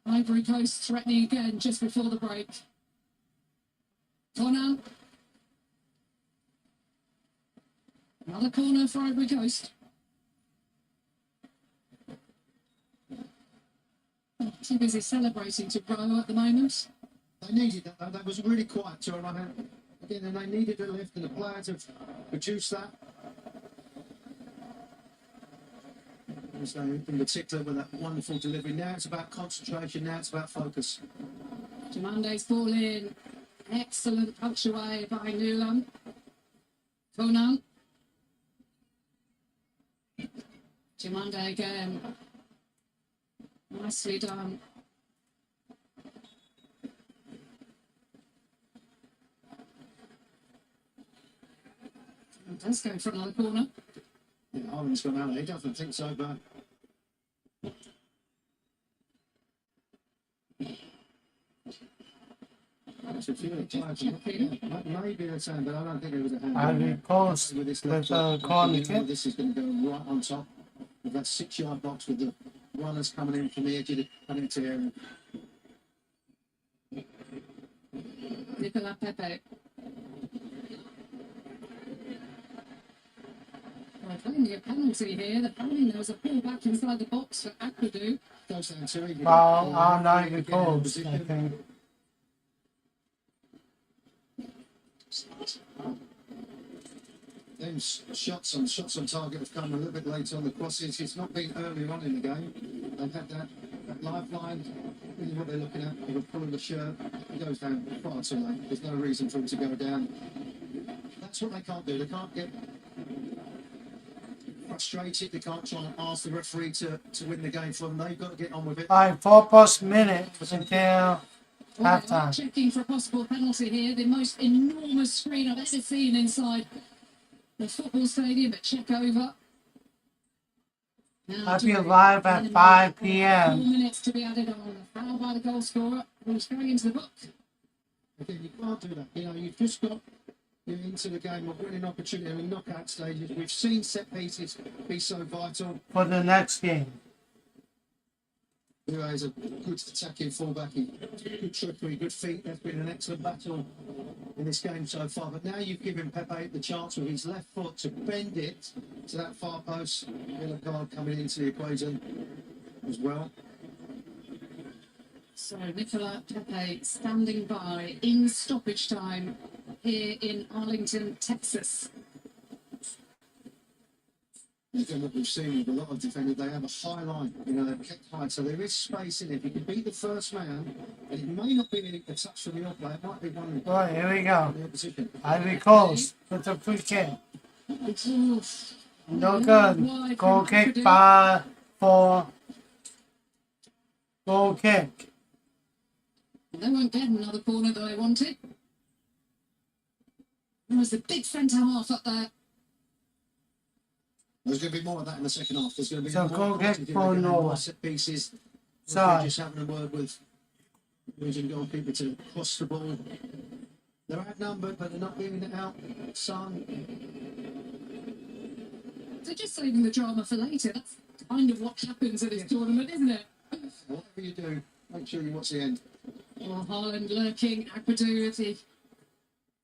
Ivory Coast threatening again just before the break. Corner. Another corner for Ivory Coast. Too busy celebrating to row at the moment. They needed that. That was really quiet turnaround. Again, and they needed a lift, and the players have produced that. So in particular with that wonderful delivery. Now it's about concentration, now it's about focus. Jamande's ball in. Excellent punch away by Nuland. Conan. Jamande again. Nicely done. Let's go for another corner. Yeah, Ivory's gone out. He doesn't think so, but it's a few times. Maybe a time, but I don't think it was a hand. Ivory Coast With this with left a foot, corner you know kick. this is going to go right on top of that 6-yard box with the runners coming in from the edge of the penalty area. Nicola Pepe. Well, claiming a penalty here. The claiming there was a pull back inside the box for Aquadu. Goes down to Ivory. Foul on Ivory Coast, I think. Them shots on target have come a little bit later on the crosses. It's not been earlier on in the game. They've had that lifeline. This is what they're looking at. They're pulling the shirt. It goes down far too late. There's no reason for him to go down. That's what they can't do. They can't get frustrated. They can't try and ask the referee to win the game for them. They've got to get on with it. 4+ minutes until Well, they are halftime. checking for a possible penalty here. The most enormous screen I've ever seen inside the football stadium, but check over. Now I'll be to live at 5 4 p.m. minutes to be added on. A foul by the goal scorer, who's going into the book. Again, you can't do that. You know, you've just got into the game of winning opportunity in the knockout stages. We've seen set pieces be so vital. For the next game. Who is a good attacking fullback, good trickery, good feet. That's been an excellent battle in this game so far. But now you've given Pepe the chance with his left foot to bend it to that far post. Yellow card coming into the equation as well. So Nicola Pepe standing by in stoppage time here in Arlington, Texas. Again, what we've seen with a lot of defenders, they have a high line, you know, they're kept high, so there is space in it. If you can beat the first man, and it may not be a touch from your player, it might be one Right, here we go. from the opposition. Ivory Coast with a free kick. Oof. No good. Wide Goal from kick Aquadu. for goal kick. They won't get another corner that they wanted. There was a big centre half up there. There's going to be more of that in the second half. There's going to be So more goal kick quantity, for they're gonna have Norway. more set pieces. Sorry. Just having a word with the Norwegian goalkeeper to cross the ball. They're outnumbered, but they're not giving it out. Son, They're just saving the drama for later. That's kind of what happens at this tournament, isn't it? whatever you do, make sure you watch the end. Well, Haaland lurking, Aquadu as he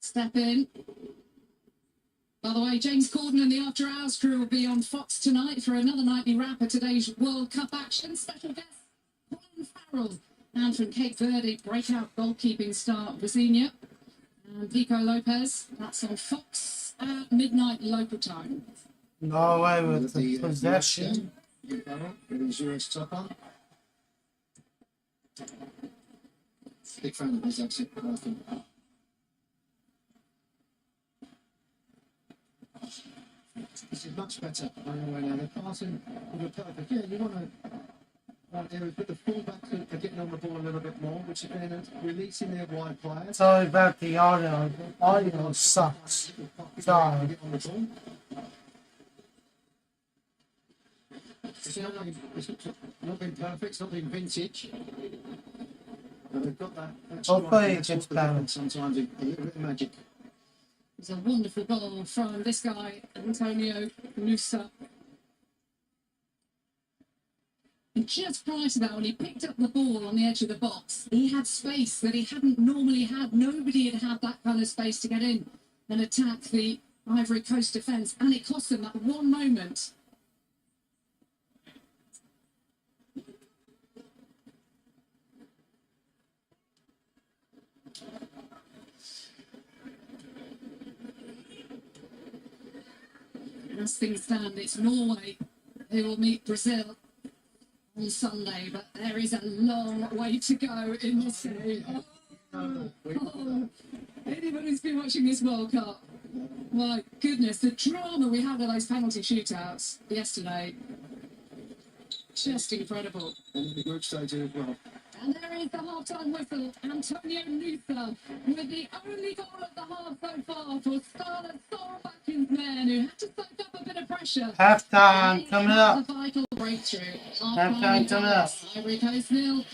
step in. By the way, James Corden and the After Hours crew will be on Fox tonight for another nightly wrap of today's World Cup action. Special guest, Colin Farrell. And from Cape Verde, breakout goalkeeping star Vizinha. And Pico Lopez. That's on Fox at midnight local time. Norway with the US possession. game, with his US top on. Big fan of his exit, I think. This is much better. I know now. They're passing with a perfect. Yeah, you want to. But the fullbacks are getting on the ball a little bit more, which is then releasing their wide players. Sorry about the audio. The audio sucks. Sorry. Get on the ball. It's not been perfect. It's not been vintage. But they've got that. Hopefully it that's gets what they've got. better. Sometimes a little bit of magic. It's a wonderful goal from this guy, Antonio Nusa. And just prior to that, when he picked up the ball on the edge of the box, he had space that he hadn't normally had. Nobody had had that kind of space to get in and attack the Ivory Coast defence. And it cost them that one moment. As things stand, it's Norway who will meet Brazil on Sunday, but there is a long way to go in this game. Anyone who's been watching this World Cup, my goodness, the drama we had at those penalty shootouts yesterday, just incredible. And the group stage as well. And there is the half-time whistle. Antonio Nusa with the only goal of the half so far for Scarlett Solbakk's men, who had to soak up a bit of pressure. Halftime coming up. The vital breakthrough. Halftime coming up. Ivory Coast 0.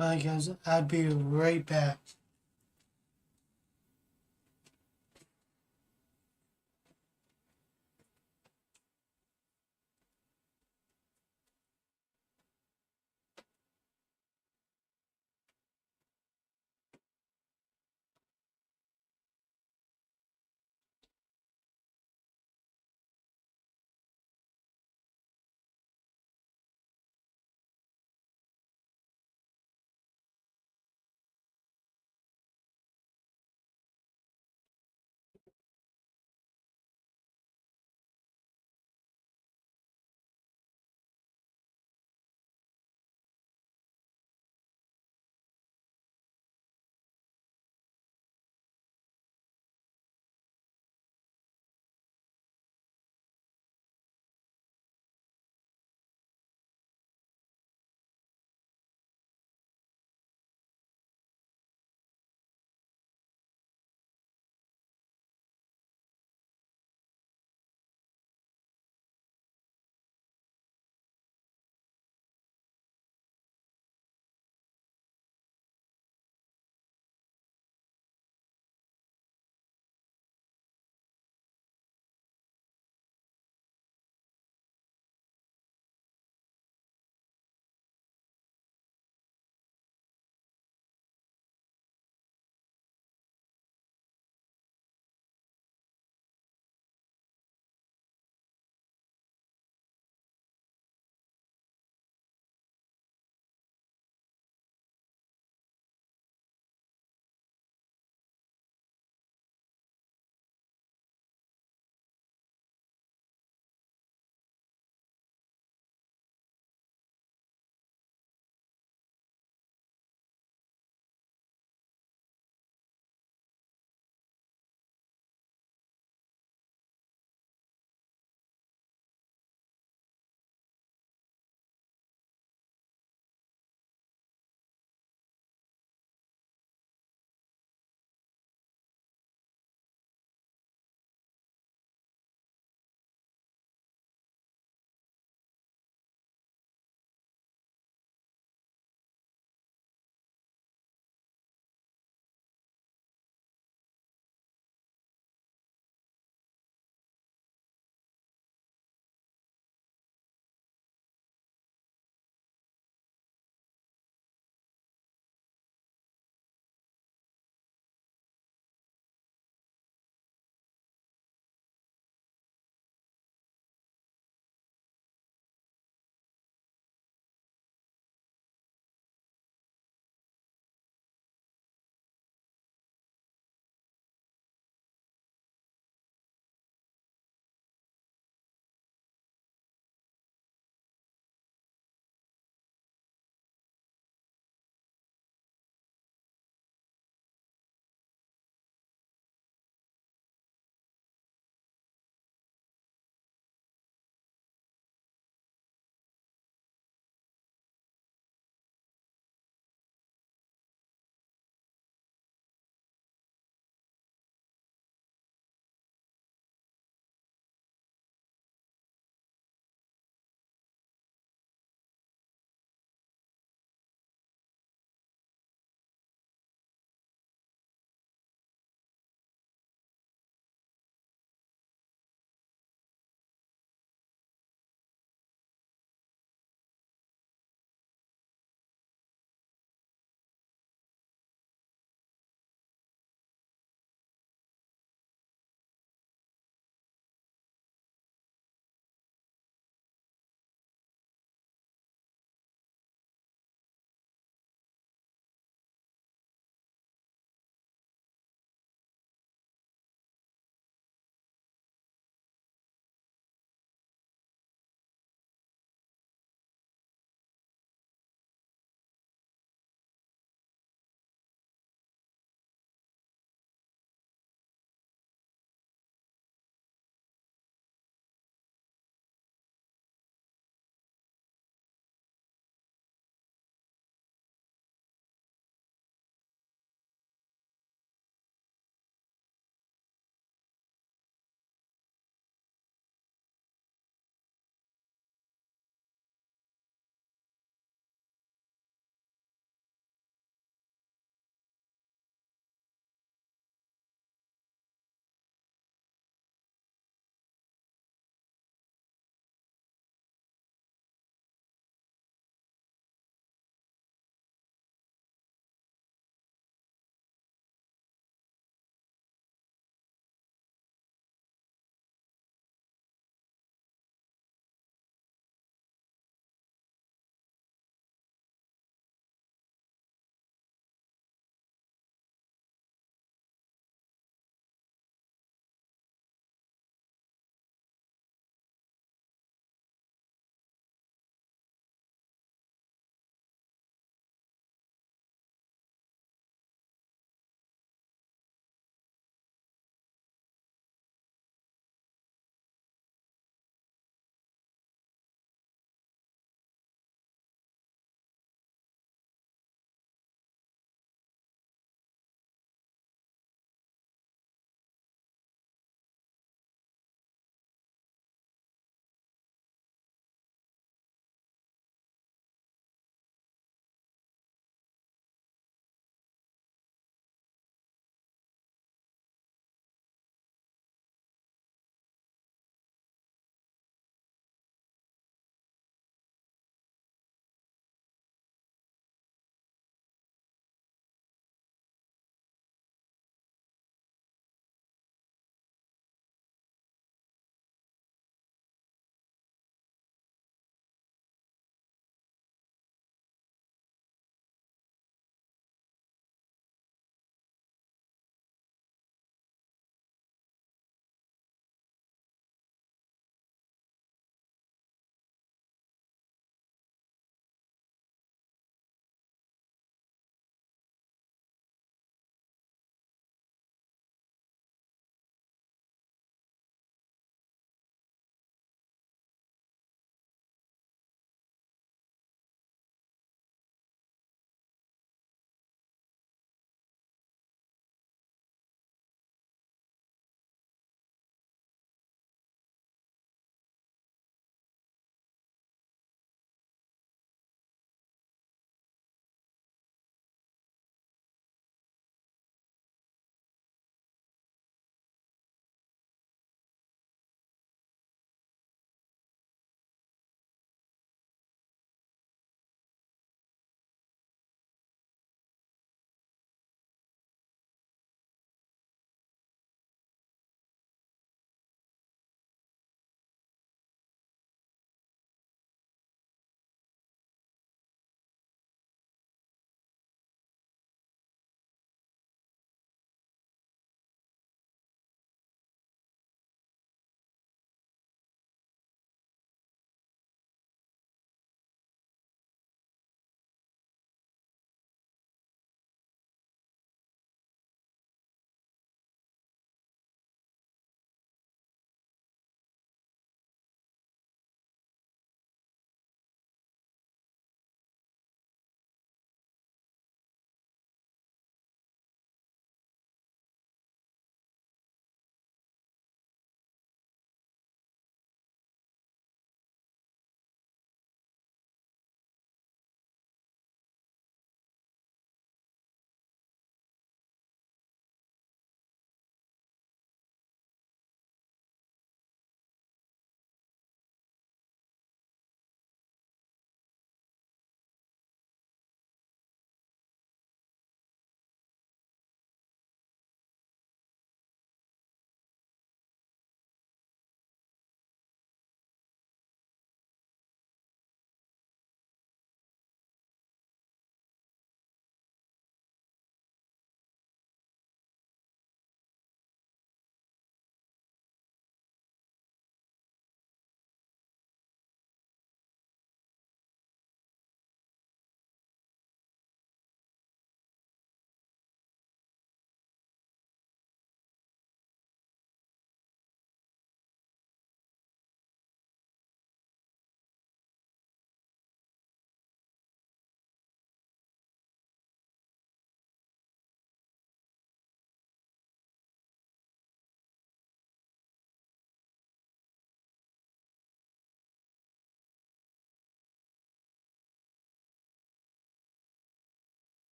Bye guys, I'll be right back.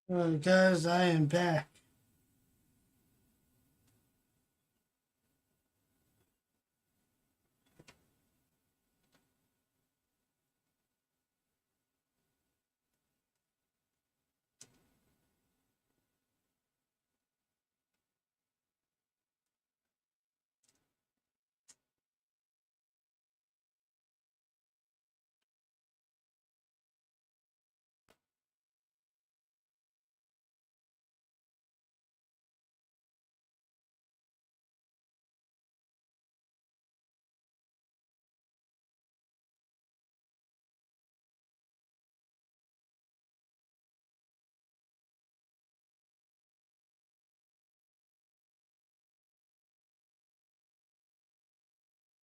Guys, I am back.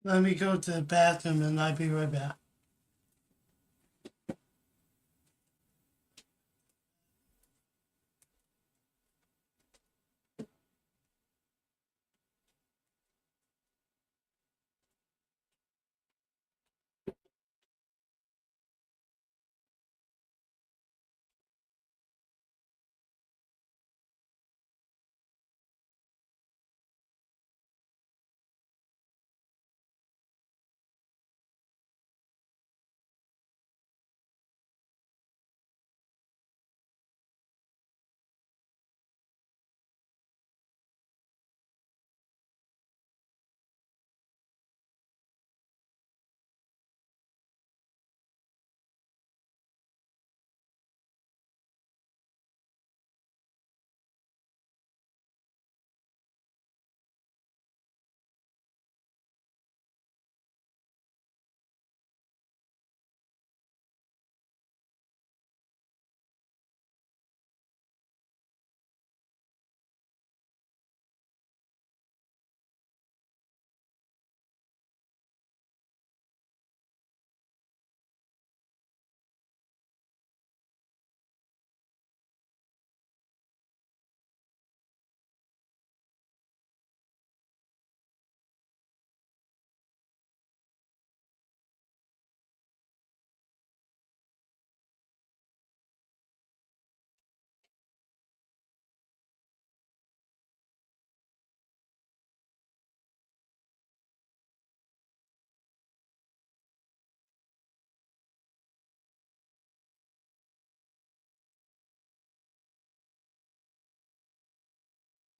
Let me go to the bathroom and I'll be right back.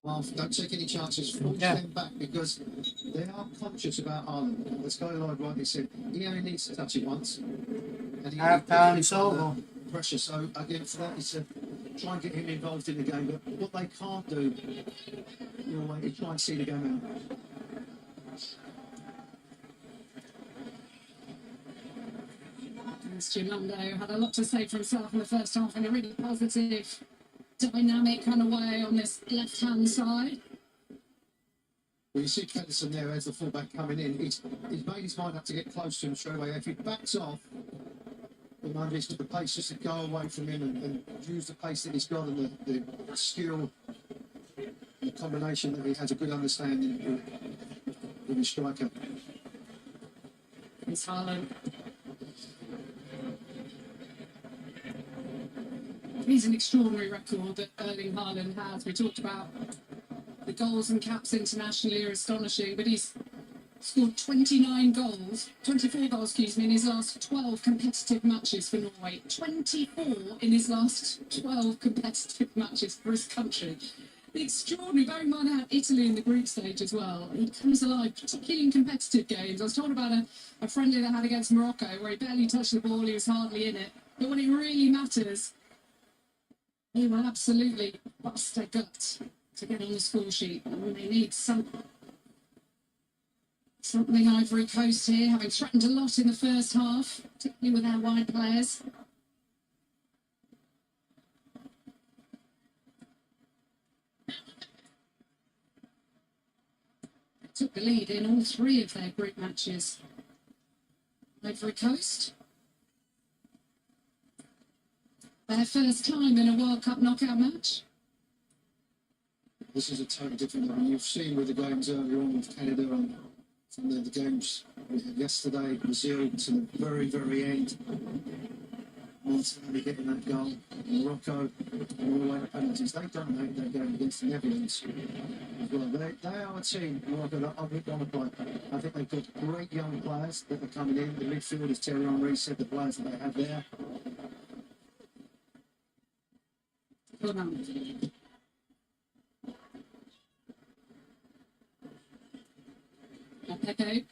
Well, don't take any chances. Force them back because they are conscious about Ireland. As Guy Lloyd rightly said, he only needs to touch it once. And Half time solo. Pressure. So again, for that, it's try and get him involved in the game. But what they can't do, Norway, is try and see the game out. Jim Lando had a lot to say for himself in the first half in a really positive, dynamic kind of way on this left-hand side. Well, you see Pedersen there as the fullback coming in. He's made his mind up to get close to him straight away. If he backs off, remind us the pace just to go away from him and use the pace that he's got and the skill, the combination that he has a good understanding with his striker. It's Haaland. He's an extraordinary record that Erling Haaland has. We talked about the goals and caps internationally are astonishing, but he's scored 24 goals, in his last 12 competitive matches for Norway. 24 in his last 12 competitive matches for his country. Extraordinary. Bearing in mind how Italy in the group stage as well. He comes alive, particularly in competitive games. I was talking about a friendly they had against Morocco where he barely touched the ball, he was hardly in it. But when it really matters, he will absolutely bust their guts to get on the score sheet. And they need something Ivory Coast here, having threatened a lot in the first half, particularly with our wide players. They took the lead in all three of their group matches. Ivory Coast, their first time in a World Cup knockout match. This is a totally different level. You've seen with the games earlier on with Canada and from the games we had yesterday, Brazil to the very, very end. ultimately getting that goal. Morocco, Norway, penalties. They dominate that game against the Netherlands as well. They are a team, Morocco, that I would want to play. I think they've got great young players that are coming in. The midfield, as Terry Henry said, the players that they have there. Well done. Pepe.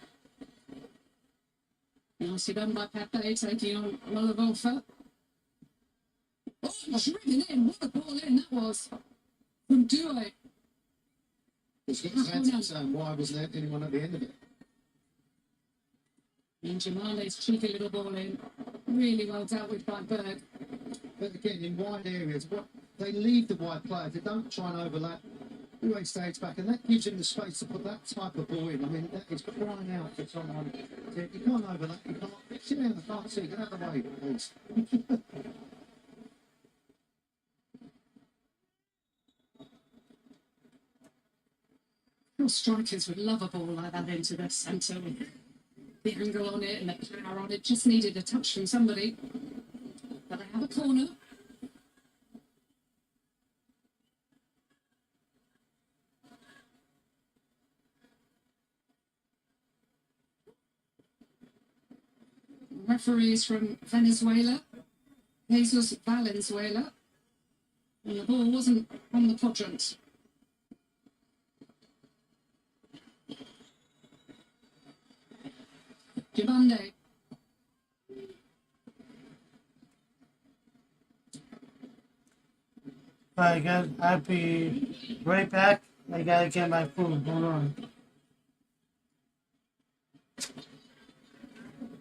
Nicely done by Pepe, taking on Malavolfa. Oh, driven in. What a ball in that was. From Duo. It's got his hands up saying, why wasn't there anyone at the end of it? And Jamale's cheeky little ball in. Really well dealt with by Berg. But again, in wide areas, they leave the wide players. They don't try and overlap. Duo stays back, and that gives him the space to put that type of ball in. I mean, that is crying out for someone. You can't overlap. You can't. Sit down, I can't see. Get out of the way, please. Your strikers would love a ball like that into the centre with the angle on it and the power on it. Just needed a touch from somebody. But they have a corner. Referees from Venezuela, Jesus Valenzuela, and the ball wasn't on the quadrant. Jabande. Alright guys, I'll be right back. I gotta get my food. Hold on.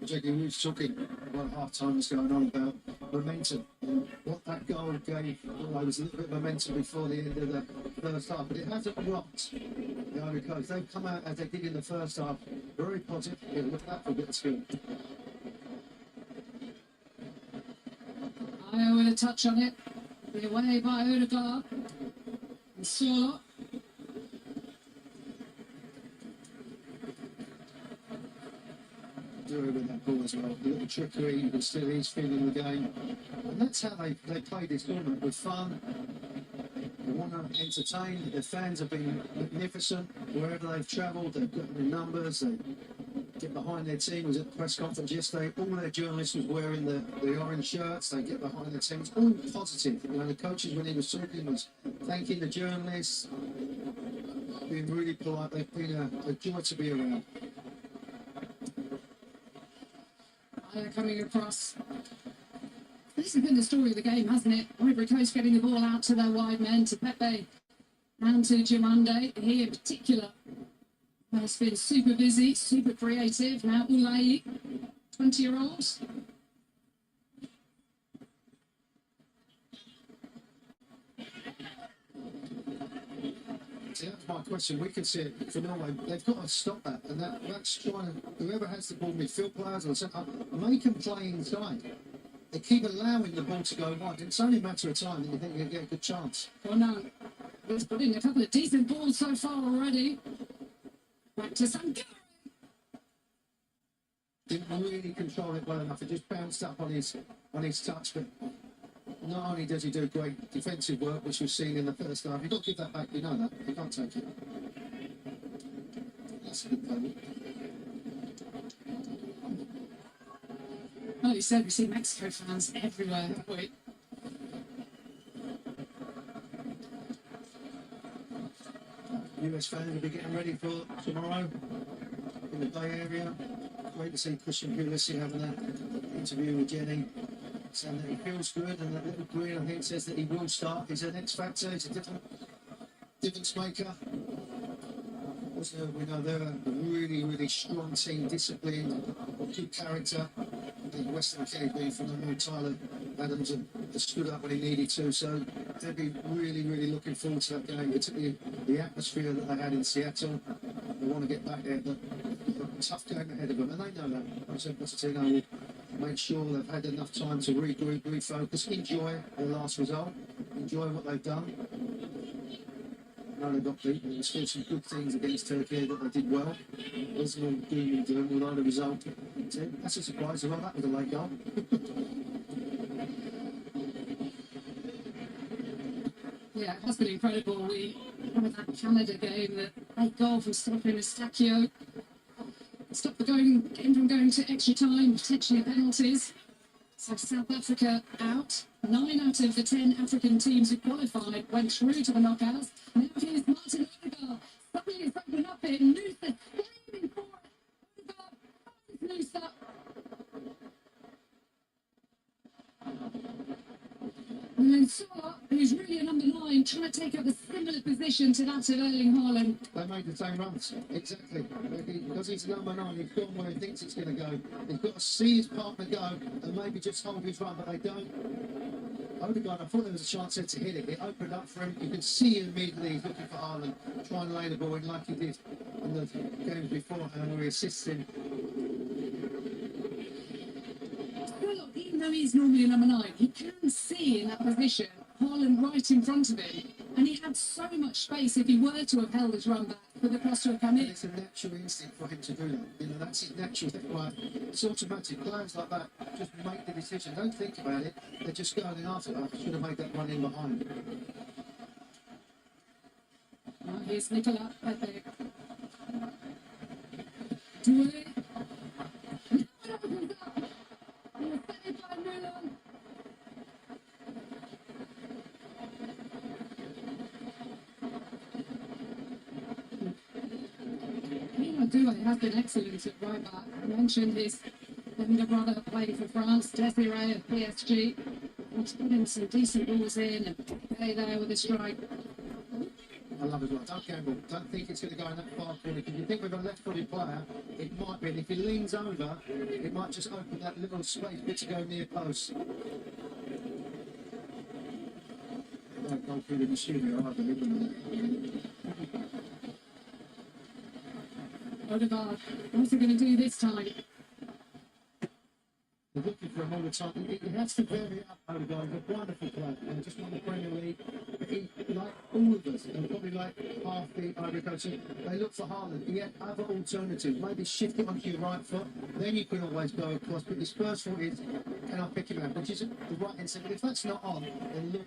Jackie, we were talking about half time was going on about momentum. And what that goal gave, well, was a little bit of momentum before the end of the first half, but it hasn't rocked the Ivory Coast. They've come out as they did in the first half, very positive. Yeah, look at that for a bit of skill. Io with a touch on it. The away by Odegaard. And Saw. With that ball as well, a little trickery, but still he's feeling the game. And that's how they play this tournament, with fun. They want to entertain. Their fans have been magnificent. Wherever they've travelled, they've got the numbers. They get behind their team. I was at the press conference yesterday. All their journalists was wearing the orange shirts. They get behind their teams. All positive. You know, the coaches, when he was talking, was thanking the journalists, being really polite. They've been a joy to be around. Coming across. This has been the story of the game, hasn't it? Ivory Coast getting the ball out to their wide men, to Pepe and to Jumande. He in particular has been super busy, super creative. Now Ulai, 20-year-olds. See, that's my question. We can see it for Norway. They've got to stop that, and that's trying to, whoever has the ball, midfield players or something, make them play inside. They keep allowing the ball to go wide. It's only a matter of time that you think you're going to get a good chance. Well, no, he's put in a couple of decent balls so far already. Back to Sangari. Didn't really control it well enough. It just bounced up on his touch, but not only does he do great defensive work, which we've seen in the first half, you've got to give that back, you know that. You can't take it. That's a good play. Like you said, we see Mexico fans everywhere, haven't we? US fans will be getting ready for tomorrow in the Bay Area. Great to see Christian Pulisic having that interview with Jenny, saying that he feels good, and that little green, I think, says that he will start. He's an X factor. He's a difference maker. Also, we know they're a really, really strong team, disciplined, good character. I think Western Kenny being from the Tyler Adams has stood up when he needed to. So they'll be really, really looking forward to that game, particularly the atmosphere that they had in Seattle. They want to get back there, but a tough game ahead of them, and they know that. Pochettino will make sure they've had enough time to regroup, refocus, enjoy their last result, enjoy what they've done. I know they got beat, but there's still some good things against Turkey that they did well. It wasn't all doom and gloom, although the result, that's a surprise as well. That was a late goal. Yeah, it has been incredible. We had that Canada game, that late goal from stopping Eustachio, stopped the game from going to extra time, potentially penalties. So South Africa out. 9 out of the 10 African teams who qualified went through to the knockouts. Now here's Martin Odegaard. Suddenly it's opened up it. Noosa screaming for it. Odegaard finds Noosa. And then Salah, who's really a number 9, trying to take up a similar position to that of Erling Haaland. They made the same runs, exactly. Because he's number 9, he's gone where he thinks it's going to go. He's got to see his partner go and maybe just hold his run, but they don't. Odegaard, I thought there was a chance there to hit it. It opened up for him. You can see immediately he's looking for Haaland, trying to lay the ball in like he did in the games before, and where he assists him. Well, even though he's normally a number 9, he can see in that position Haaland right in front of him, and he had so much space if he were to have held his run back for the cross to have come in. It's a natural instinct for him to do that. You know, that's his natural thing. Right? It's automatic. Players like that just make the decision. Don't think about it. They just go in after. I should have made that one in behind. Now here's Nicola Pepe. Doué. Now it opens up. And it's saved by Milan. Doué has been excellent at right back. I mentioned his younger brother playing for France, Desiree of PSG. He's put in some decent balls in and Pepe there with a strike. I love it. Don't gamble. Don't think it's going to go in that far corner. If you think with a left-footed player, it might be. And if he leans over, it might just open that little space bit to go near post. Don't go through the machinery, I believe. Odegaard, what's he going to do this time? They're looking for him all the time. He has to vary up, Odegaard. He's a wonderful player. And just won the Premier League. But he, like all of us, and probably like half the Ivory Coast, they look for Haaland. He had other alternatives. Maybe shift it onto your right foot. Then you can always go across. But his first thought is, can I pick him out? Which is the right instinct. But if that's not on, then look.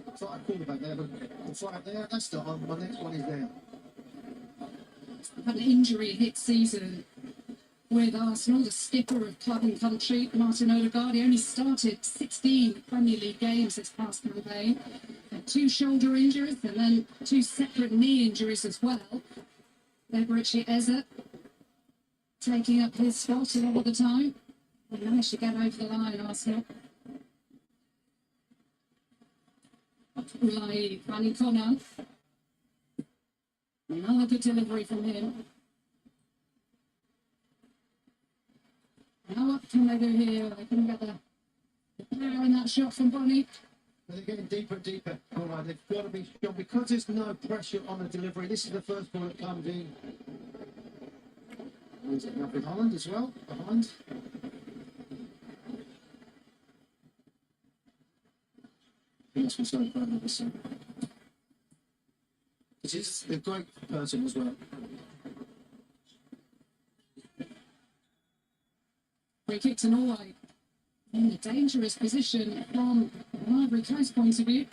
It's like a quarterback there. But it's right there. That's not on. My next one is there. An injury hit season with Arsenal, the skipper of club and country, Martin Odegaard. He only started 16 Premier League games this past campaign. Had 2 shoulder injuries and then 2 separate knee injuries as well. Richie Eze taking up his spot a lot of the time. They managed to get over the line, Arsenal. Ulai Vanikona. Another good delivery from him. Now what can they do here? They couldn't get the power in that shot from Bonnie. They're getting deeper and deeper. All right, they've got to be strong because there's no pressure on the delivery. This is the first ball that comes in. Is it up in Holland as well? Behind. Yes, we're so proud of this. She's a great person as well. Free kick to Norway. In a dangerous position from an Ivory Coast point of view.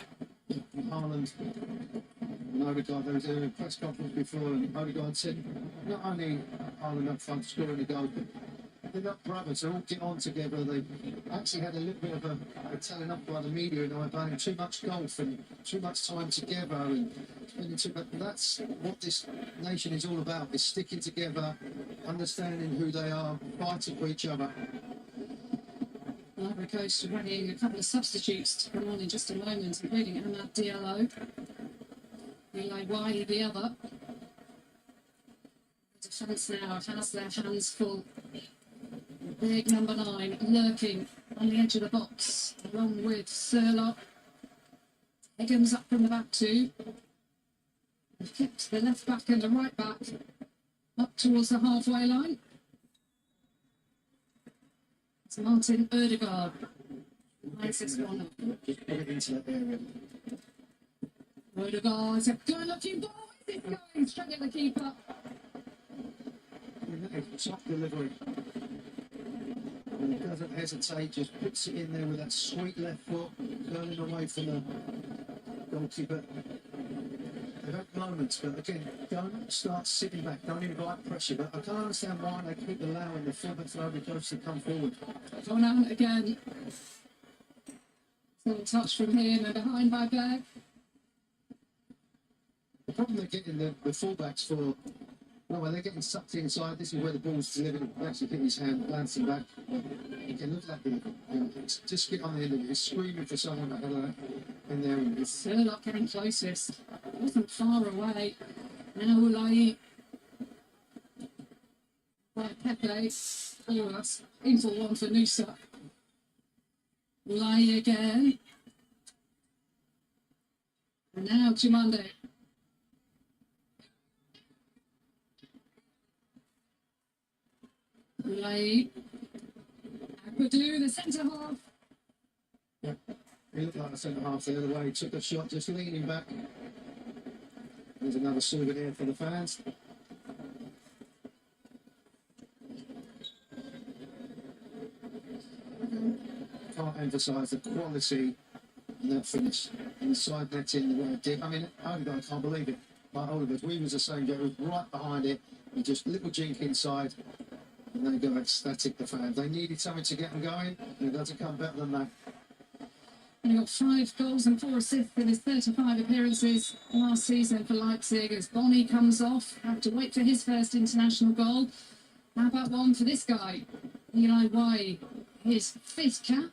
Haaland and Odegaard, there was a press conference before, and Odegaard said not only Haaland up front scoring the goal, but they're not brothers, they all get on together. They actually had a little bit of a telling up by the media and playing too much golf and too much time together and spending too much. That's what this nation is all about, is sticking together, understanding who they are, fighting for each other. Ivory Coast running a couple of substitutes to come on in just a moment, including Amad Diallo. Relay wide the other. The defence now has their hands full. Big number 9 lurking on the edge of the box, along with Surlock. Higgins up from the back too. They've kept the left back and the right back up towards the halfway line. It's Martin Odegaard. 9-6-1. Just put it into that area. Odegaard's a good-looking ball. Is it going straight at the keeper? Top delivery. And he doesn't hesitate, just puts it in there with that sweet left foot, curling away from the goalkeeper. They've had moments, but again, don't start sitting back. Don't invite pressure. But I can't understand why they keep allowing the fullbacks to overcoach to come forward. Gone out again. Little touch from him and behind by Berg. The problem they're getting the fullbacks for, well, when they're getting sucked inside, this is where the ball's delivered. He actually hit his hand, glancing back. You can look at that. Just get on the end of it. He's screaming for someone to have that in there. And it's Still up getting closest. Wasn't far away. Now Ulai. By Pepe. Oh, that's painful one for Nusa. Ulai again. And now Chimande. Ulai. Agbadu, the centre half. yeah, he looked like a centre half the other way. He took a shot, just leaning back. There's another souvenir for the fans. Can't emphasise the quality and that finish and the side netting the way it did. I mean, I can't believe it. Like Oliver, we was the same guy, was right behind it, and just little jink inside, and they go ecstatic, the fans. They needed something to get them going, and it doesn't come better than that. He got 5 goals and 4 assists in his 35 appearances last season for Leipzig. As Bonnie comes off, have to wait for his first international goal. How about one for this guy, Eli Way, his 5th cap?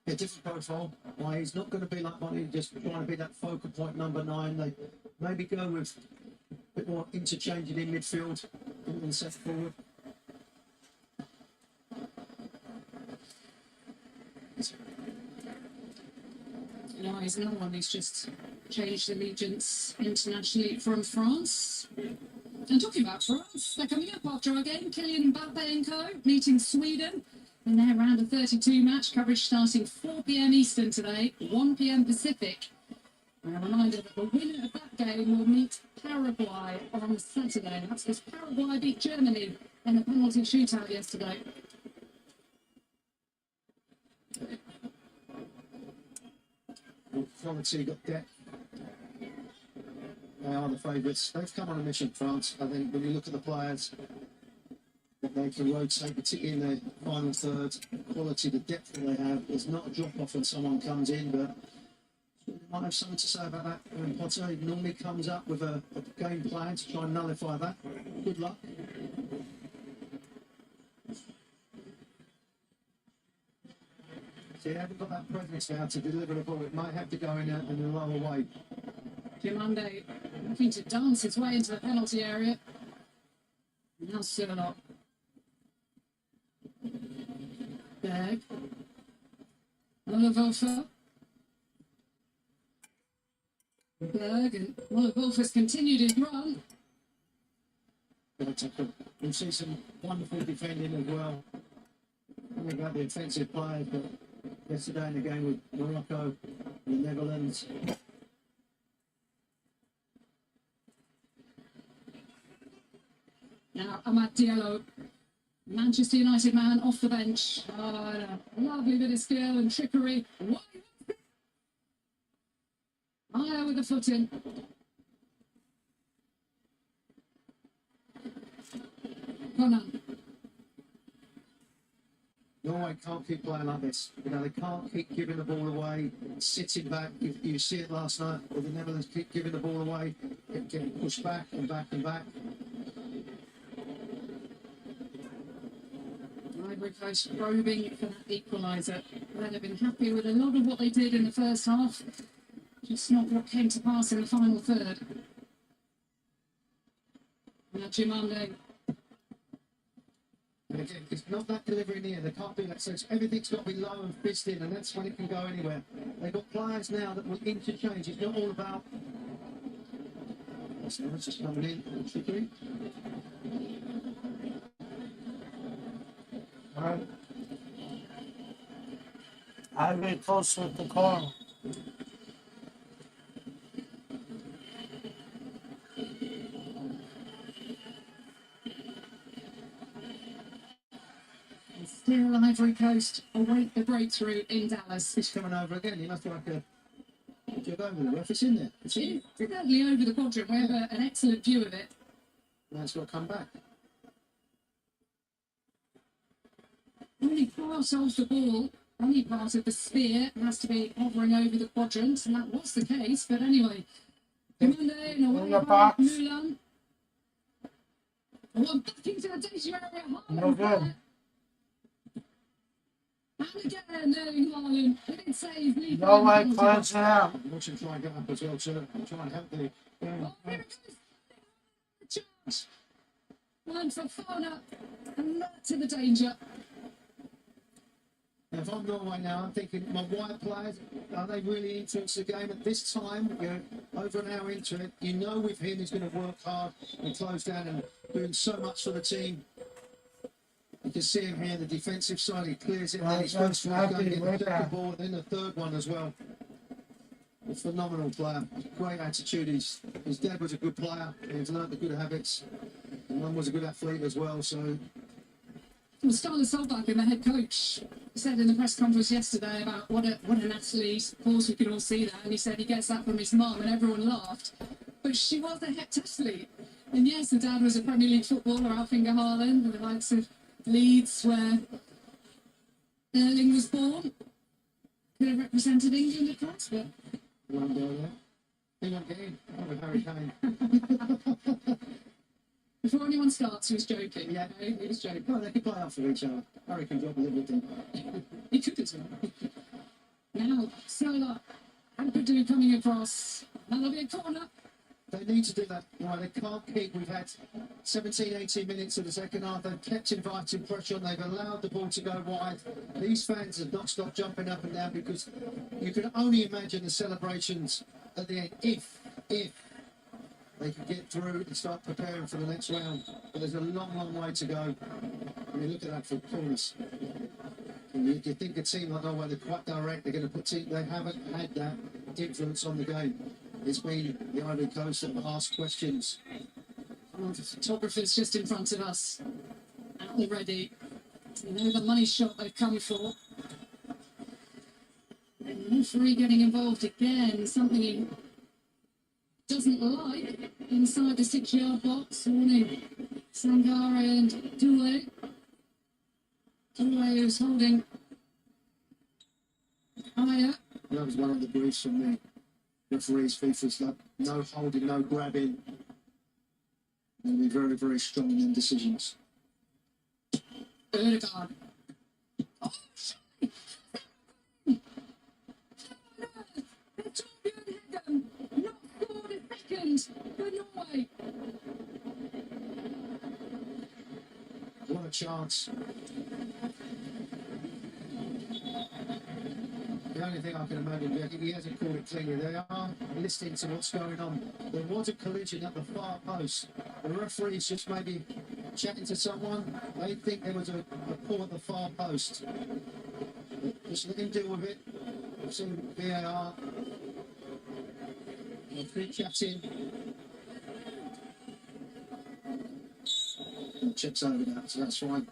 A different profile. Why he's not going to be like Bonnie, just trying to be that focal point number 9. They maybe go with a bit more interchanging in midfield and set forward. Eli is another one who's just changed allegiance internationally from France. And talking about France, they're coming up after our game. Kylian Mbappe and co. meeting Sweden in their round of 32 match. Coverage starting 4 p.m. Eastern today, 1 p.m. Pacific. And a reminder that the winner of that game will meet Paraguay on Saturday. That's because Paraguay beat Germany in the penalty shootout yesterday. Quality, got depth. They are the favourites. They've come on a mission, France. I think when you look at the players that they can rotate, particularly in their final third, quality, the depth that they have. There's not a drop off when someone comes in, but you might have something to say about that. Potter, he normally comes up with a game plan to try and nullify that. Good luck. So you haven't got that presence now to deliver the ball. It might have to go in a lower way. Diomande looking to dance his way into the penalty area. Now Sirlock. Berg. Oliver. Berg, and Oliver continued his run. We'll see some wonderful defending as well. Think about the offensive players, but yesterday in the game with Morocco, the Netherlands. Now Amad Diallo, Manchester United man off the bench. A lovely bit of skill and trickery. Higher with the foot in. Conan. Norway can't keep playing like this. You know, they can't keep giving the ball away, sitting back. You see it last night, where the Netherlands keep giving the ball away, getting pushed back and back and back. Ivory Coast probing for that equaliser. They'd have been happy with a lot of what they did in the first half, just not what came to pass in the final third. Now Chimande. And again, it's not that delivery in the air. They can't do that. So everything's got to be low and fist in, and that's when it can go anywhere. They've got players now that will interchange. It's not all about. That's just coming in. Trickery. Right. Ivory close with the corner. Still, Ivory Coast await the breakthrough in Dallas. It's coming over again. You must have like a jog over the ref. It's in there. It's in It's certainly over the quadrant. We have an excellent view of it. there. Now it's got to come back. Only part of the ball, only part of the sphere has to be hovering over the quadrant, and that was the case. But anyway, Commando In the box. Mulan. One back into the danger area. No good. And again, Erling Haaland. He did save. Lee Norway Haaland. close it out. Watch him try and get up as well, too. Try and help the. Oh, here it goes. Chance. One for Fana. And not to the danger. Now, if I'm Norway now, I'm thinking, my white players, are they really influencing the game at this time? You know, over an hour into it, you know with him he's going to work hard and close down and doing so much for the team. You can see him here, the defensive side, he clears it, then he's first one going to get the ball, and then the third one as well. A phenomenal player, great attitude. His dad was a good player, he's learnt the good habits, and Mum was a good athlete as well, so. Well, Starla Solbakken, the head coach, said in the press conference yesterday about what an athlete. Of course, we could all see that, and he said he gets that from his mum, and everyone laughed. But she was a head athlete, and yes, the dad was a Premier League footballer, Alfinger Haaland, and the likes of Leeds, where Erling was born. Could have represented England, of course, but One go there. He won't get in. Oh, with Harry Kane. before anyone starts, he was joking. Yeah. Okay? He was joking. No, they could play off of each other. Harry can drop a little bit deep. He could as well. Now, Sola and Purdue coming across. That'll be a corner. They need to do that. You know, they can't keep. We've had 17, 18 minutes of the second half. They've kept inviting pressure on. They've allowed the ball to go wide. These fans have not stopped jumping up and down because you can only imagine the celebrations at the end if they can get through and start preparing for the next round. But there's a long, long way to go. I mean, look at that for corners. You think a team like Norway, they're quite direct. They're going to put team. They haven't had that influence on the game. It's been the Ivory Coast that have asked questions. Oh, the photographer's just in front of us. Out the ready. You know the money shot they've come for. And the referee getting involved again. Something he doesn't like inside the 6-yard box. Warning Sangare and Dule. Dule who's holding higher. That was one of the briefs from the referees. FIFA's like no holding, no grabbing. They'll be very, very strong in their decisions. Erdogan. Oh, shit! Torbjørn Heggen not scored a second for Norway. What a chance. The only thing I can imagine, he hasn't called it cleanly. They are listening to what's going on. There was a collision at the far post. The referee's just maybe chatting to someone. They think there was a pull at the far post. Just let him deal with it. Some VAR. Referee chatting. Checks over that, so that's fine.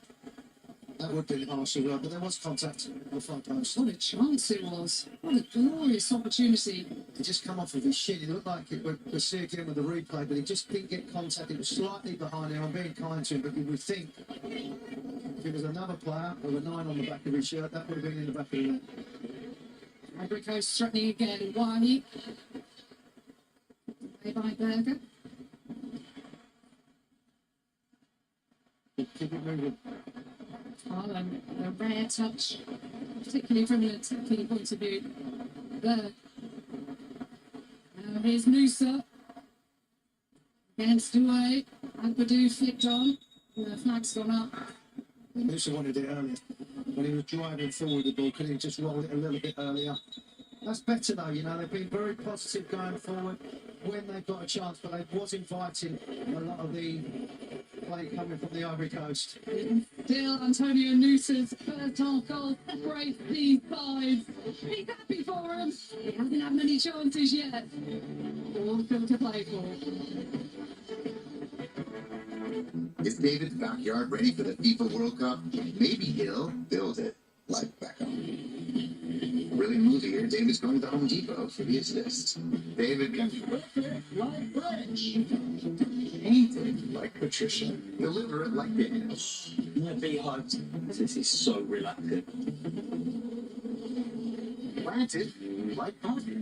That would be harsh as well, but there was contact at the far post. What a chance it was. What a glorious opportunity. He just come off of his shin. It looked like it. We'll see again with the replay, but he just didn't get contact. It was slightly behind him. I'm being kind to him, but you would think if it was another player with a 9 on the back of his shirt, that would have been in the back of the net. Ivory Coast threatening again. Wahi. Play by Berger. Keep it moving. Haaland, a rare touch, particularly from an attacking point of view. There. Now here's Musa. Against Douay. Agbadou flicked on. The flag's gone up. Musa wanted it earlier. When he was driving forward the ball, could he just roll it a little bit earlier? That's better though, you know, they've been very positive going forward when they've got a chance, but they was inviting a lot of the play coming from the Ivory Coast. Still, Antonio Nusa's first half goal separates these sides. He's happy for him. He hasn't had many chances yet. All still to play for. Is David's backyard ready for the FIFA World Cup? Maybe he'll build it like Beckham. Really movie here. David's going to Home Depot for the assist. David can perfect like Rich. Paint it like Patricia. Deliver it like Daniel. My beehives. This is so relaxing. Planted like Patrick.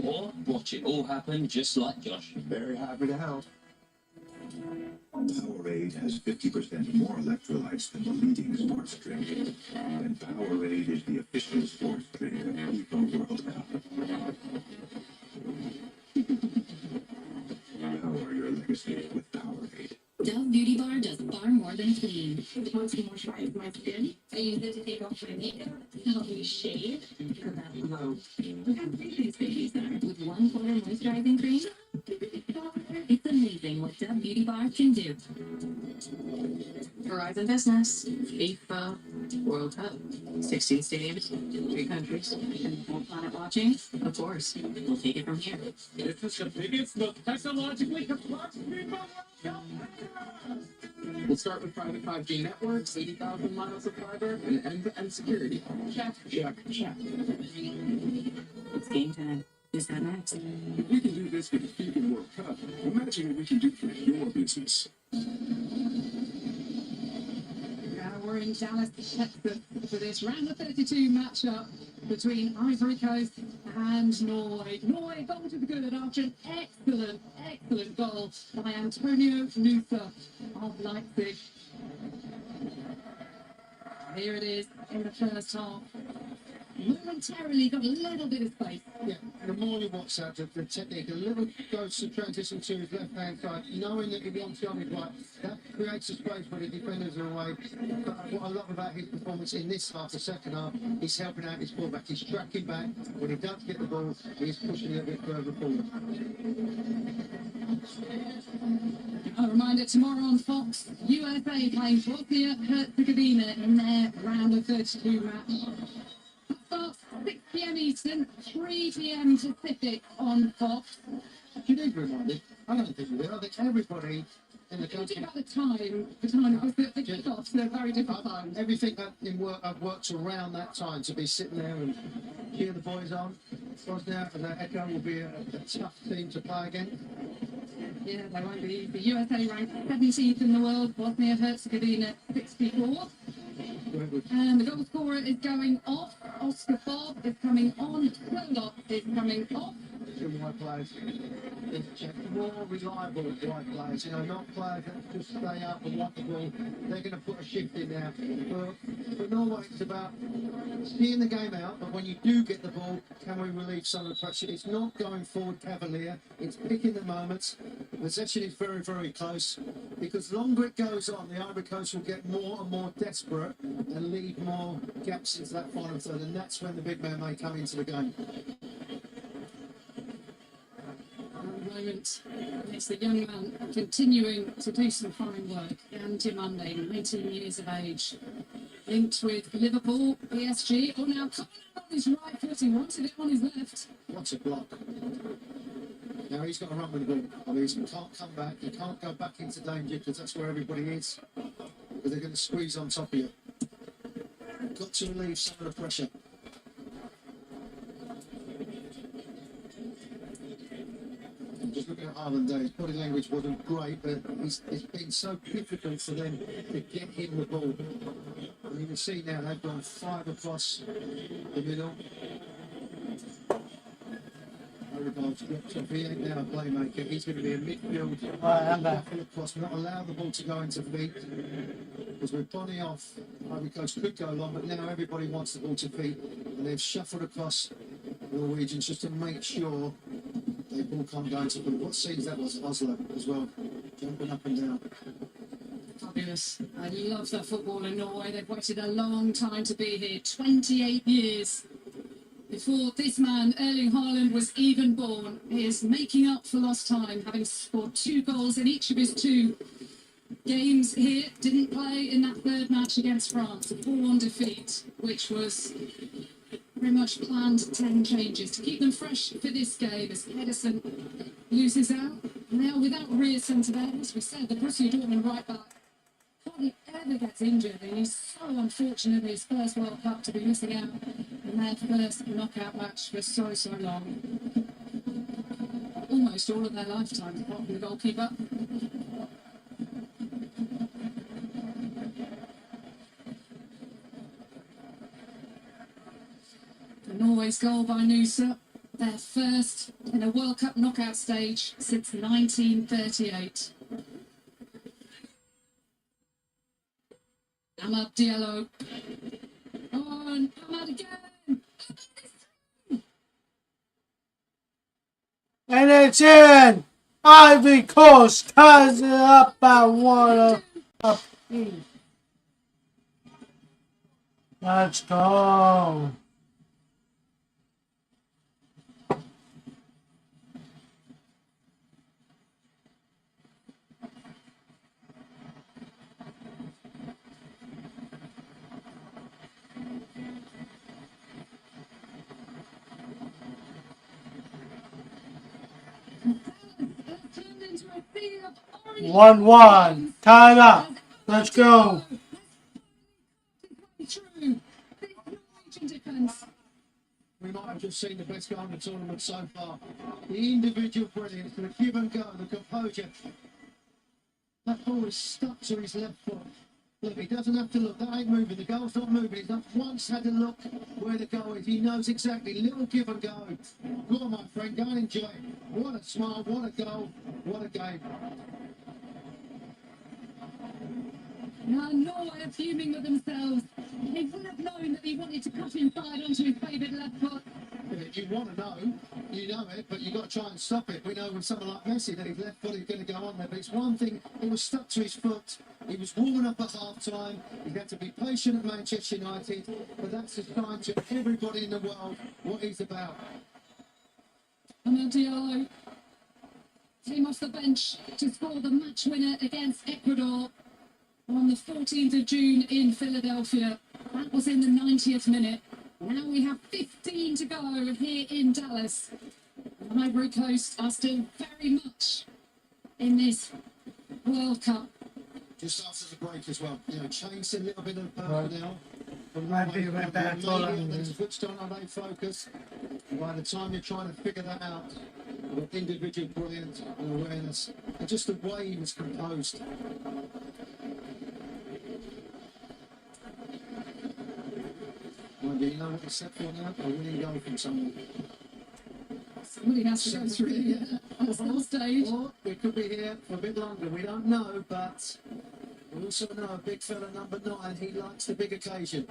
Or watch it all happen just like Josh. Very happy to help. Powerade has 50% more electrolytes than the leading sports drink. And Powerade is the official sports drink of FIFA World Cup. Power your legacy with Powerade. Dove Beauty Bar does far more than clean. It wants to moisturize my skin. I use it to take off my makeup, to help me shave, for that glow. Look how pretty these babies are. With 1 quarter moisturizing cream, it's amazing what Dove Beauty Bar can do. Verizon Business, FIFA, World Cup, 16 stadiums, 3 countries, and whole planet watching. Of course, we'll take it from here. This is the biggest, most technologically complex FIFA World Cup ever! We'll start with private 5G networks, 80,000 miles of fiber, and end-to-end security. Check, check, check. It's game time. Who's that next? If we can do this for the FIFA World Cup, imagine what we can do for your business. Now we're in Dallas, Texas for this round of 32 matchup between Ivory Coast and Norway. Norway goal to the good after an excellent goal by Antonio Nusa of Leipzig. Here it is in the first half. Momentarily got a little bit of space. Yeah, the more you watch that, the technique, a little goes to transition to his left-hand side, knowing that he wants to on his right. That creates a space where the defenders are away. But what I love about his performance in this half, the second half, he's helping out his fullback. He's tracking back. When he does get the ball, he's pushing it a bit further forward. A reminder, tomorrow on Fox, USA playing Bosnia-Herzegovina in their round of 32 match. Starts 6 p.m. Eastern, 3 p.m. Pacific on Fox. You need reminded. I don't think you will. I think everybody in the Talking country. about the time because the kickoffs are very different times. Everything that in work, I've worked around that time to be sitting there and cheer the boys on. Bosnia and that Echo will be a tough team to play again. Yeah, they won't be. The USA ranked 17th in the world, Bosnia-Herzegovina 64th. And the goal scorer is going off. Oscar Bob is coming on. Sherlock is coming off. Two white players. More reliable white players. You know, not players that just stay up and want the ball. They're going to put a shift in now. For Norway, it's about seeing the game out, but when you do get the ball, can we relieve some of the pressure? It's not going forward cavalier. It's picking the moments. Possession is very, very close. Because the longer it goes on, the Ivory Coast will get more and more desperate and leave more gaps into that final third, and that's when the big man may come into the game. At the moment, it's the young man continuing to do some fine work. Andy Monday, 19 years of age, linked with Liverpool, PSG. Oh, now coming on his right foot, he wanted it on his left. What's a block? Now he's got to run with the ball. I mean, he can't come back. He can't go back into danger because that's where everybody is. But they're going to squeeze on top of you. Got to relieve some of the pressure. Just looking at Ireland there, his body language wasn't great, but it's been so difficult for them to get him the ball. And you can see now they've gone 5 across the middle. Overgold's dropped off. He ain't now a playmaker. He's going to be a midfield. Across, not allow the ball to go into feet. Because with Bonnie off, Ivory Coast could go long, but now everybody wants the ball to feet. And they've shuffled across the Norwegians just to make sure they all can't go into feet. What scenes that was? Oslo as well, jumping up and down. Fabulous. I love the football in Norway. They've waited a long time to be here, 28 years. Before this man, Erling Haaland, was even born. He is making up for lost time, having scored 2 goals in each of his 2 games here. Didn't play in that third match against France, a 4-1 defeat, which was very much planned 10 changes to keep them fresh for this game as Edison loses out. Now without rear centre back, as we said, the Borussia Dortmund right back hardly ever gets injured, and he's so unfortunate in his first World Cup to be missing out in their first knockout match for so long. Almost all of their lifetime, apart from the goalkeeper. Norway's goal by Nusa, their first in a World Cup knockout stage since 1938. Amad Diallo. Oh, and Amad again. And it's in! Ivory Coast ties it up by one apiece. Let's go. Turned into a sea of orange 1-1. Tied up. Let's go. True. This Norwegian defence. We might have just seen the best goal in the tournament so far. The individual brilliance, the give and go, the composure. That ball is stuck to his left foot. Look, he doesn't have to look. That ain't moving. The goal's not moving. He's not once had a look where the goal is. He knows exactly. Little give and go. Go on, my friend. Go and enjoy it. What a smile. What a goal. What a game. Now Norway are fuming with themselves. They would have known that he wanted to cut inside onto his favourite left foot. You want to know, you know it, but you've got to try and stop it. We know with someone like Messi that his left foot is going to go on there, but it's one thing, it was stuck to his foot. He was warming up at half-time. He had to be patient at Manchester United, but that's a sign to everybody in the world what he's about. Amad Diallo came off the bench to score the match winner against Ecuador on the 14th of June in Philadelphia. That was in the 90th minute. Now we have 15 to go here in Dallas. And Ivory Coast are still very much in this World Cup. Just after the break as well, you know, changed a little bit of personnel. Might be right back. Hold on. They switched on they focus. By the time you're trying to figure that out, with individual brilliance and awareness, and just the way he was composed. Well, do you know what it's set for now? A winning goal from someone. Somebody has to go through at some stage. Or we could be here for a bit longer. We don't know, but we also know a big fella number 9. He likes the big occasion.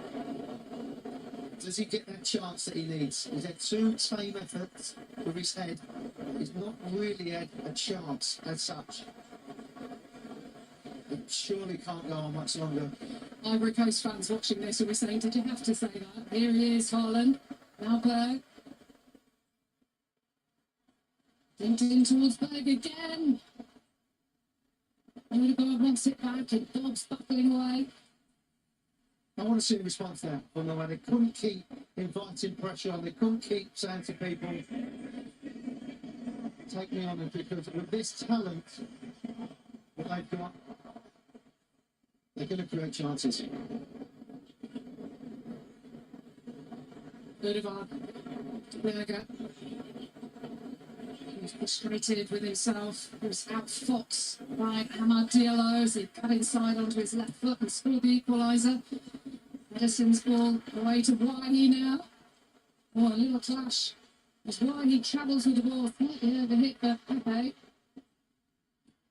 Does he get that chance that he needs? He's had 2 same efforts with his head. He's not really had a chance as such. It surely can't go on much longer. Ivory Coast fans watching this will be saying, did you have to say that? Here he is, Haaland. Now Berg. Linked in towards Berg again. Odegaard wants it back and Dobbs buckling away. I want to see the response now from the way they couldn't keep inviting pressure on. They couldn't keep saying to people, take me on, because with this talent that they've got, they're going to create chances. Odegaard. Berger. He's frustrated with himself. He was outfoxed by Amad Diallo as he cut inside onto his left foot and scored the equaliser. Edison's ball away to Wiley now. Oh, a little clash as Wiley travels with the ball, slightly overhit by Pepe.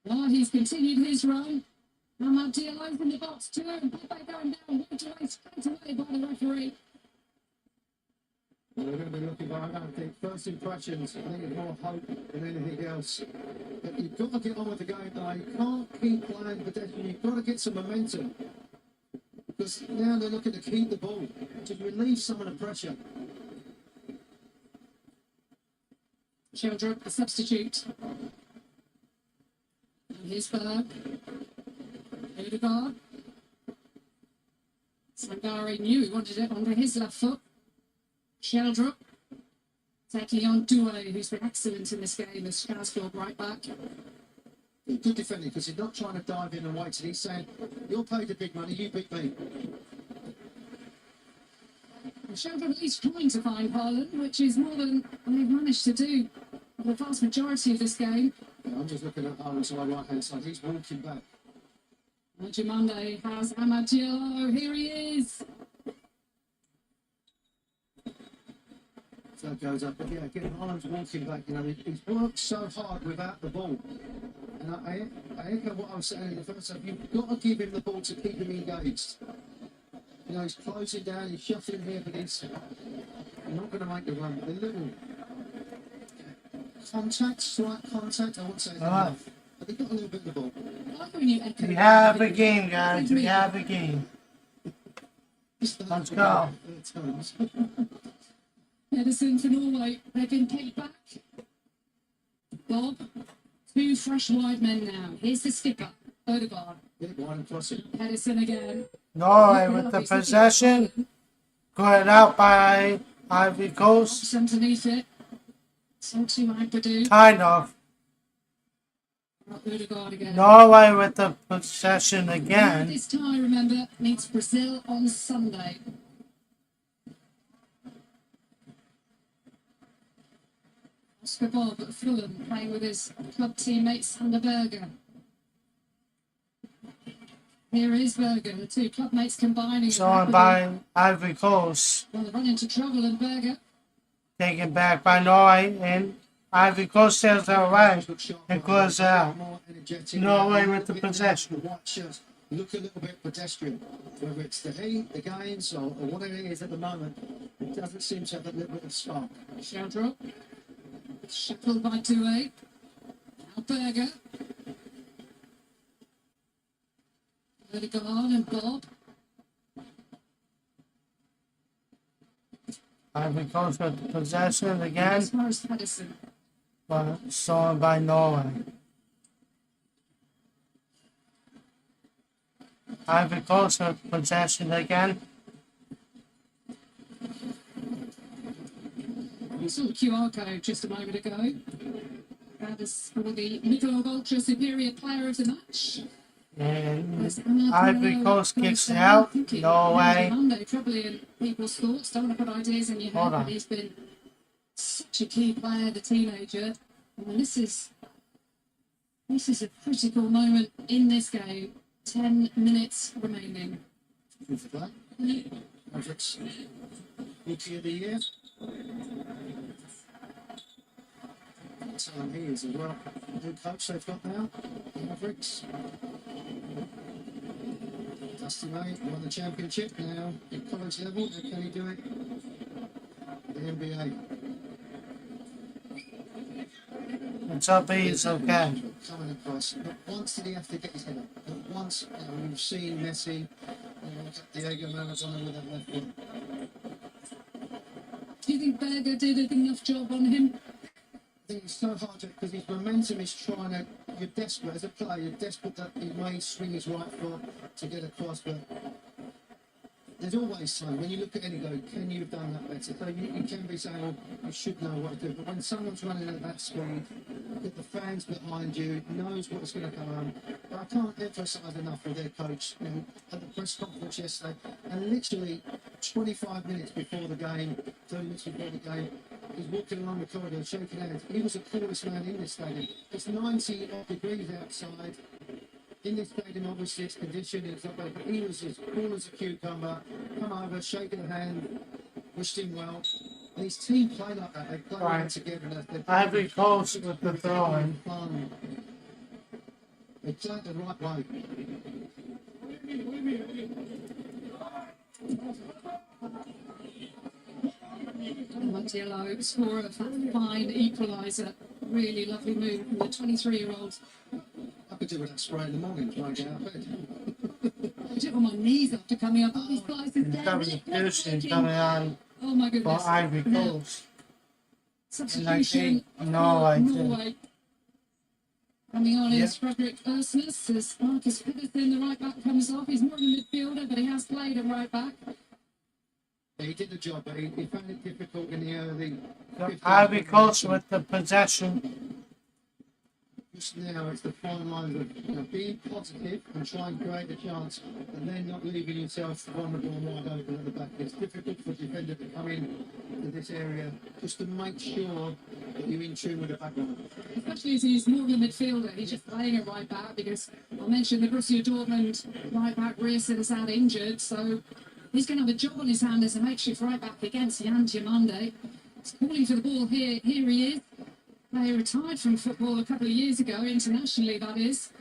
Wiley's continued his run. Amad Diallo's in the box too, and Pepe going down, walked away straight away by the referee. They're going to be looking for, I don't think, first impressions. I think it's more hope than anything else. But you've got to get on with the game now. You can't keep playing pedestrian. You've got to get some momentum. Because now they're looking to keep the ball, to relieve some of the pressure. Sheldrup, a substitute. And here's Berg. Odegaard. Sangare knew he wanted it onto his left foot. Sheldrup taking on Douay, who's been excellent in this game as Strasbourg right back. Good defending because he's not trying to dive in and wait. He's saying, "You're paid the big money. You beat me." Sheldrup at least trying to find Haaland, which is more than they've managed to do for the vast majority of this game. Yeah, I'm just looking at Haaland's right hand side. He's walking back. Jumande has Amad Diallo. Here he is. So it goes up. But yeah, again, Haaland's walking back. You know, he's worked so hard without the ball. And I echo what I was saying in the first half. You've got to give him the ball to keep him engaged. You know, he's closing down, he's shuffling here, but he's not going to make the run. But the little contact, slight contact, I won't say it's enough. But they've got a little bit of the ball. I like when you echo We that. have a game, guys. We have a game. Let's go. Edison for Norway. They've been kicked back. Bob. Two fresh wide men now. Here's the skipper, Odegaard. Yeah, wide and crossing. Edison again. Norway with the possession. Good out by Ivory Coast. Box underneath it. So to Agbadou. Kind of. Odegaard again. Norway with the possession again. This tie, remember, meets Brazil on Sunday. Oscar Bob at Fulham playing with his club teammate Sander Berger. Here is Berger, the two club mates combining. Shown by Ivory Coast. Well, they run into trouble and Berger. Taken back by Norway. And Ivory Coast says all right. It goes out. Norway with the possession. White shirts look a little bit pedestrian. Whether it's the heat, the gains, or whatever it is at the moment, it doesn't seem to have a little bit of spark. Sheldrup. Shackled by Douay. Now Berger. Odegaard and Bob. Ivory Coast with the possession again. As far as Edison. But shown by Norway. Ivory Coast with possession again. We saw the QR code just a moment ago. That is for the Michelob Ultra Superior Player of the Match. And Ivory Coast kicks it out. Norway. Monday, probably in people's thoughts. Don't want to put ideas in your head, but he's been such a key player, the teenager. And this is a critical moment in this game. 10 minutes remaining. Good for that. Mavericks, Rookie of the Year. He is as well. New coach they've got now. Mavericks. Dusty May won the championship now at college level. How can he do it? The NBA. It's up, he's okay. Coming across. Not once did he have to get his head up. Not once. We've seen Messi. Diego Maradona with that left foot. Do you think Berger did a good enough job on him? I think it's so hard because his momentum is trying to. You're desperate as a player. You're desperate that he may swing his right foot to get across, but there's always time when you look at any goal. Can you have done that better? So you can be saying, "Well, you should know what to do." But when someone's running at that speed, get the fans behind you, knows what's going to come on. But I can't emphasise enough with their coach. You know, at the press conference yesterday, and literally 25 minutes before the game, 30 minutes before the game. He's walking along the corridor, shaking hands. He was the coolest man in this stadium. It's 90 odd degrees outside. In this stadium, obviously, it's conditioned. It's not bad, but he was as cool as a cucumber. Come over, shaking the hand, wished him well. And his team play like that. They play Right. well together. Ivory Coast with the throwing. Fun. They play it the right way. Diallo scorer of that fine equaliser. Really lovely move from the 23-year-old. I could do with that spray in the morning, trying to get out of bed. I did it on my knees after coming up. These guys are And dead. substitution coming on Oh my for goodness. Ivory Now, Coast. substitution Norway for too. Norway. Coming on Yep. is Frederick Ursnes as Marcus Pedersen, the right back, comes off. He's more of a midfielder, but he has played at right back. He did the job, but he found it difficult in the early. Ivory Coast with the possession. Just now, it's the fine line of being positive and trying to create a chance, and then not leaving yourself vulnerable and wide open at the back. It's difficult for a defender to come in to this area just to make sure that you're in tune with the background. Especially as he's more of a midfielder. He's just playing a right back because I mentioned the Borussia Dortmund right back Rearson out injured, so he's going to have a job on his hand as a makeshift right back against Jan Diamande. He's calling for the ball here. Here he is. They retired from football a couple of years ago, internationally that is.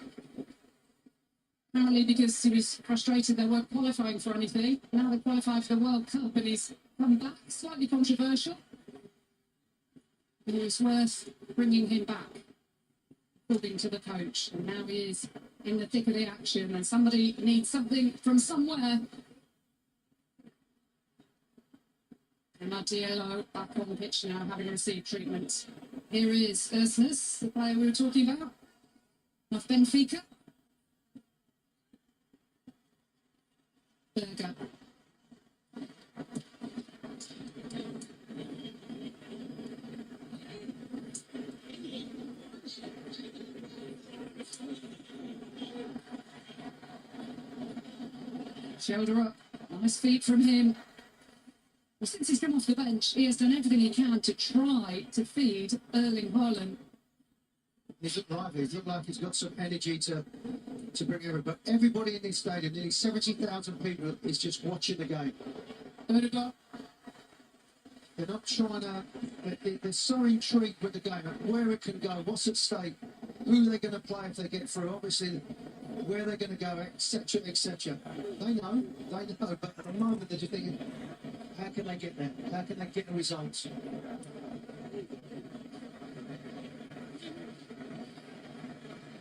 Apparently because he was frustrated they weren't qualifying for anything. Now they qualified for the World Cup and he's come back, slightly controversial. But it was worth bringing him back, according to the coach. And now he is in the thick of the action and somebody needs something from somewhere. And Martiello back on the pitch now, having received treatment. Here is Ursnes, the player we were talking about, of Benfica. Berger. Shoulder up, nice feet from him. Well, since he's come off the bench, he has done everything he can to try to feed Erling Haaland. He's looked lively. He's looked like he's got some energy to bring everyone. But everybody in this stadium, nearly 70,000 people, is just watching the game. Odegaard. They're not trying to. They're so intrigued with the game, where it can go, what's at stake, who they're going to play if they get through. Obviously, where they're going to go, etc., etc. They know, but at the moment they're just thinking, how can they get there? How can they get the results?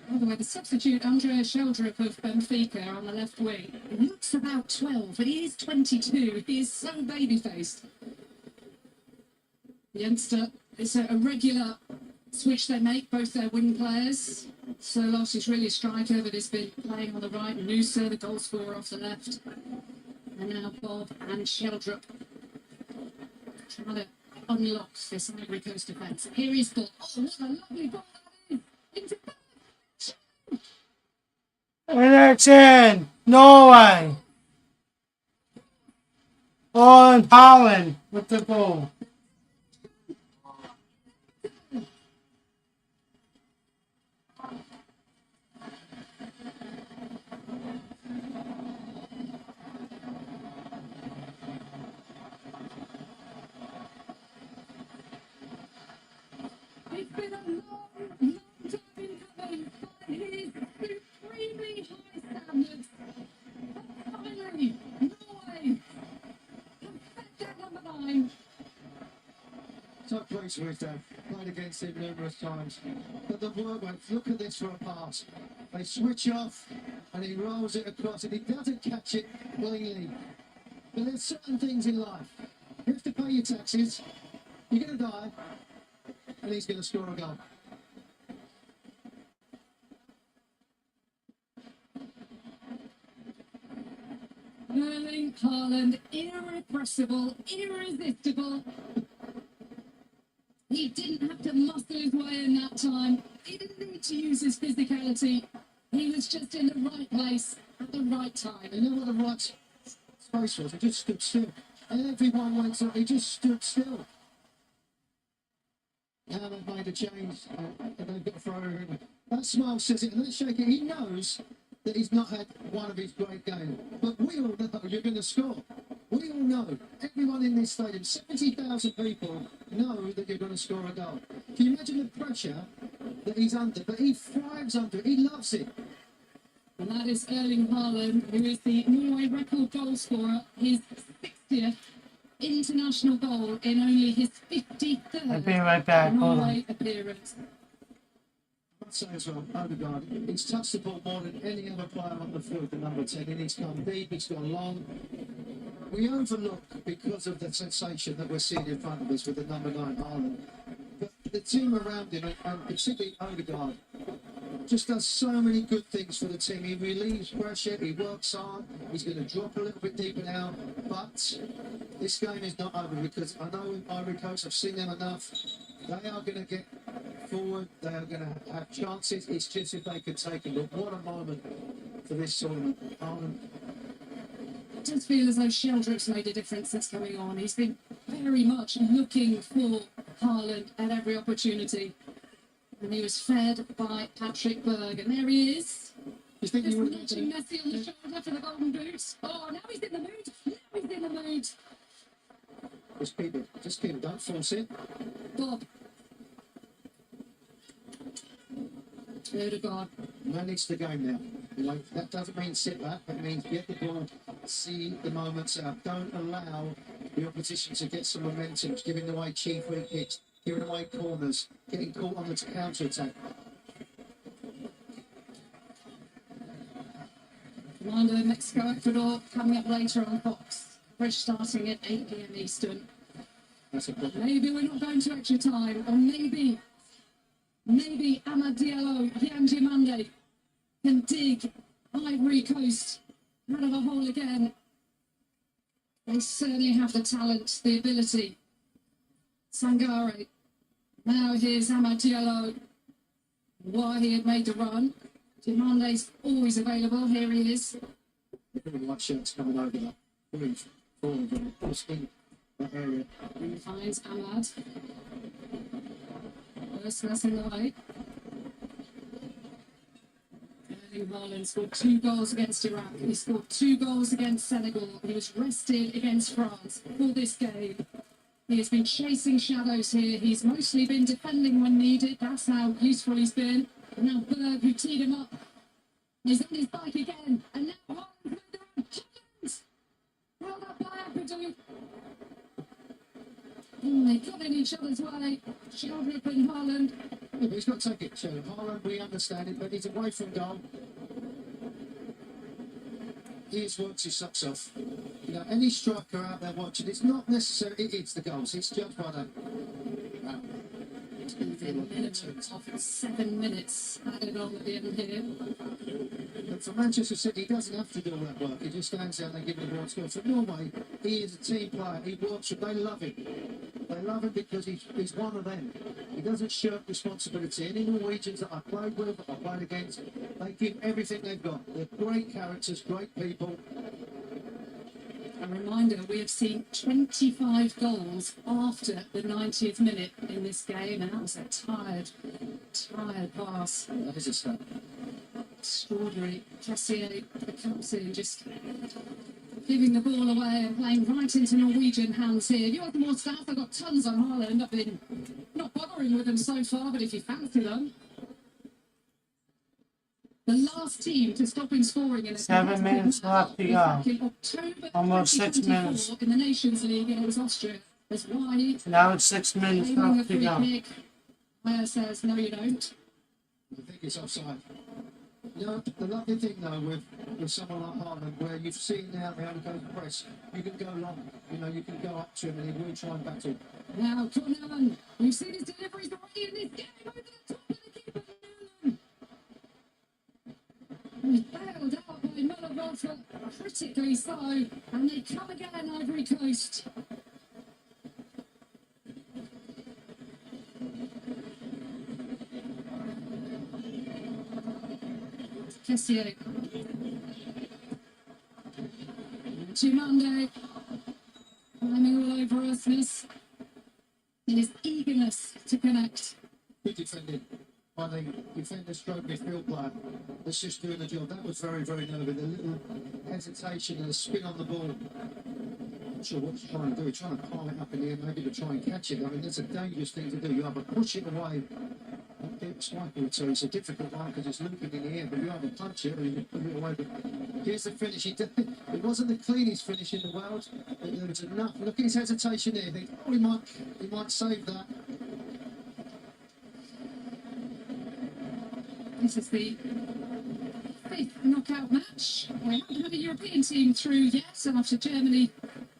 By the way, the substitute Andrea Sheldrup of Benfica on the left wing. He looks about 12, but he is 22. He is so baby-faced. The youngster, it's a regular switch they make, both their wing players. Solos is really a striker, but he's been playing on the right. Nusa, the goal scorer, off the left. And now Bob and Sheldrup trying to unlock this Ivory Coast defence. Here is the. Oh, what a lovely ball that is! Into And it's in. Norway. On Holland with the goal. It's been a long time in coming, but his supremely high standards. Finally, Norway have set their number 9. So pleased with them. Played against him numerous times. But the work went, look at this for a pass. They switch off and he rolls it across and he doesn't catch it cleanly. But there's certain things in life. You have to pay your taxes. You're going to die. And he's going to score a goal. Erling Haaland, irrepressible, irresistible. He didn't have to muscle his way in that time. He didn't need to use his physicality. He was just in the right place at the right time. You know what the right space was? He just stood still. Everyone went up. He just stood still. Now they've made a change and they've got to throw him. That smile says it, and that shake it. He knows that he's not had one of his great games. But we all know you're going to score. We all know. Everyone in this stadium, 70,000 people know that you're going to score a goal. Can you imagine the pressure that he's under? But he thrives under it. He loves it. And that is Erling Haaland, who is the Norway record goal scorer, his 60th international goal in only his 53rd I'll be right back. Hold Norway on. appearance. I'd say as well, Odegaard, he's touched the ball more than any other player on the field, the number 10, and he's gone deep, he's gone long. We overlook because of the sensation that we're seeing in front of us with the number 9 Haaland. But the team around him, and particularly Odegaard, just does so many good things for the team. He relieves pressure, he works hard, he's going to drop a little bit deeper now, but this game is not over because I know in Ivory Coast, I've seen them enough. They are going to get forward. They are going to have chances. It's just if they could take it. But what a moment for this tournament. It does feel as though Sheldrick's made a difference since coming on. He's been very much looking for Haaland at every opportunity. And he was fed by Patrick Berg. And there he is. You think Just you would nudging Messi on the shoulder for the golden boot. Oh, now he's in the mood. Now he's in the mood. Just keep it. Just keep it. Don't force it. Bob. Odegaard. Manage the game now. Like, that doesn't mean sit back. That means get the ball, see the moments out. Don't allow the opposition to get some momentum, giving away cheap free kicks, giving away corners, getting caught on the counter attack. Rwanda, Mexico, Ecuador coming up later on Fox. Fresh starting at 8 p.m. Eastern. That's a problem. Maybe we're not going to extra time, or maybe Amad Diallo, Yamji Mande can dig Ivory Coast out of a hole again. They certainly have the talent, the ability. Sangare. Now here's Amad Diallo. Why he had made the run. Dimande's always available. Here he is. Really like shirts coming over that. Really forward, in that area. And he finds Amad. First in the way. Erling Haaland scored 2 goals against Iraq. He scored 2 goals against Senegal. He was rested against France for this game. He has been chasing shadows here. He's mostly been defending when needed. That's how useful he's been. And now Berg, who teed him up, is on his bike again. And now Haaland further on. Haaland! Held up by Ivory. They got in each other's way. Sheldrick and Haaland. Yeah, but he's got to take it, Sheriff. Haaland, we understand it, but he's away from goal. He has worked his socks off. You know, any striker out there watching, it's not necessarily it's the goals. It's judged by that. Of 7 minutes added on at the end here. But for Manchester City, he doesn't have to do all that work. He just stands there and they give him the ball to go. For Norway, he is a team player. He works with, they love him. They love him because he's one of them. He doesn't shirk responsibility. Any Norwegians that I played with, I played against, they give everything they've got. They're great characters, great people. A reminder, we have seen 25 goals after the 90th minute in this game, and that was a tired pass. That is a step. Extraordinary. Tessier, the captain, just giving the ball away and playing right into Norwegian hands here. If you want more stats, I've got tons on Haaland. I've been not bothering with them so far, but if you fancy them. The last team to stop him scoring in a 7 minutes left to was go. back in October Almost 6 2024 minutes. in the Nations League, and it was Austria. That's why Now it's 6 minutes aiming a left to free go. kick. Maya says, no, you don't. I think it's offside. You know, the lovely thing though with someone like Haaland, where you've seen now the Ivory Coast press, you can go long. You know, you can go up to him and he will try and battle. Now, Cornell, we've seen his deliveries already in this game over the top of the keeper. He's bailed out by Muller-Volter, critically so, and they come again, Ivory Coast. Kessier. Chimande. Climbing all over Earthness. In his eagerness to connect. Good defending by the defender stroke midfield player that's just doing the job. That was very, very nervy. The little hesitation and the spin on the ball. Not sure what he's trying to do. He's trying to pile it up in the air, maybe to try and catch it. I mean, that's a dangerous thing to do. You either push it away, striker or two. It's a difficult one because it's looping in the air, but you either punch it or you put it away. But here's the finish. It wasn't the cleanest finish in the world, but there was enough. Look at his hesitation there. Think, oh, he might save that. This is the 5th knockout match. We haven't had a European team through yet, and after Germany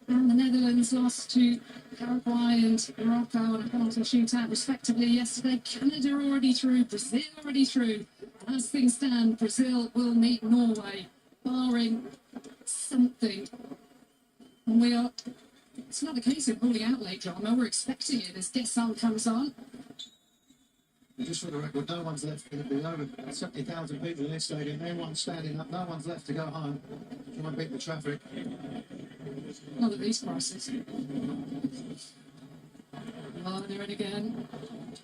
and the Netherlands lost to Paraguay and Morocco on a penalty shootout respectively yesterday, Canada already through, Brazil already through. As things stand, Brazil will meet Norway, barring something. And we are It's not a case of ruling out late drama. We're expecting it as Desal comes on. Just for the record, no one's left going to be over 70,000 people in this stadium. Everyone's standing up. No one's left to go home. Trying to beat the traffic. Not at these prices. Oh, they're in again.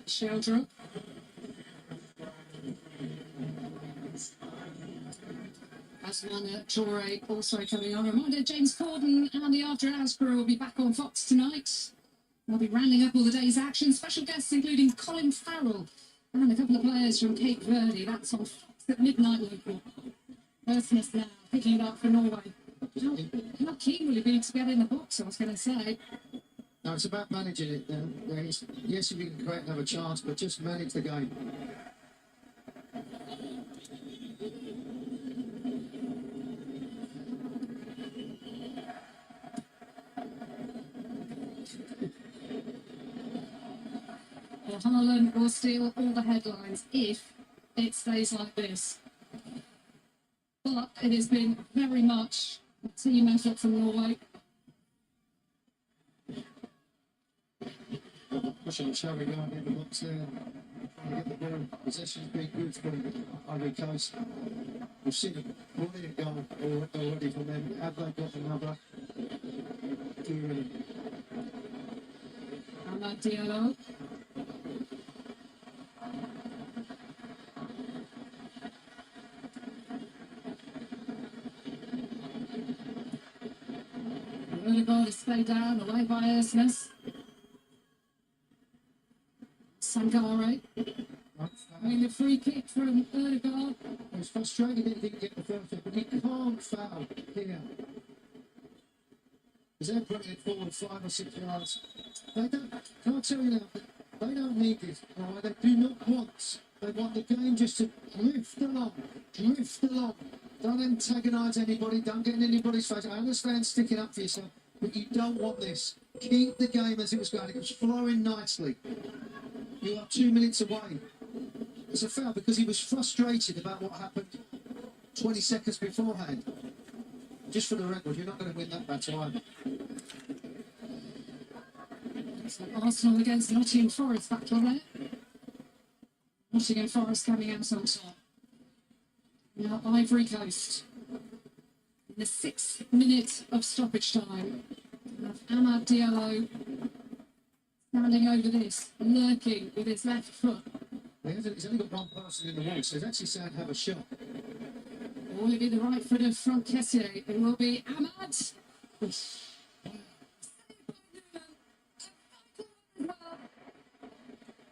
Sheldrup. Asman Torre also coming on. Reminder, James Corden and the After Hours crew will be back on Fox tonight. They'll be rounding up all the day's action. Special guests including Colin Farrell and a couple of players from Cape Verde. That's on Fox at midnight local. Earthness now picking it up for Norway. How keen will he be to get in the box, I was going to say. No, it's about managing it. Yes, if you can create another chance, but just manage the game. Well, Haaland will steal all the headlines if it stays like this. But it has been very much a team effort from Norway. Pushing the show, going in the box there. Trying to get the ball. Possession's been good for Ivory Coast. We've seen a brilliant goal already from them. Have they got another? Amad Diallo. Odegaard is played down away by Ersnes. Sangare. I mean, the free kick from Odegaard. It was frustrating that he didn't get the first hit, but he can't foul here. Because they're putting it forward 5 or 6 yards. They don't, can I tell you now, they don't need this. Right? They do not want. They want the game just to drift along. Drift along. Don't antagonise anybody. Don't get in anybody's face. I understand sticking up for yourself, but you don't want this. Keep the game as it was going. It was flowing nicely. You are 2 minutes away. It's a foul because he was frustrated about what happened 20 seconds beforehand. Just for the record, you're not going to win that battle either. So Arsenal against Nottingham Forest battle there. Nottingham Forest coming out on top. Now Ivory Coast. In the 6th minute of stoppage time, we have Amad Diallo standing over this, lurking with his left foot. He's only got one person in the wall, so he's actually saying have a shot. Will it be the right foot of Frank Kessier? It will be Amad.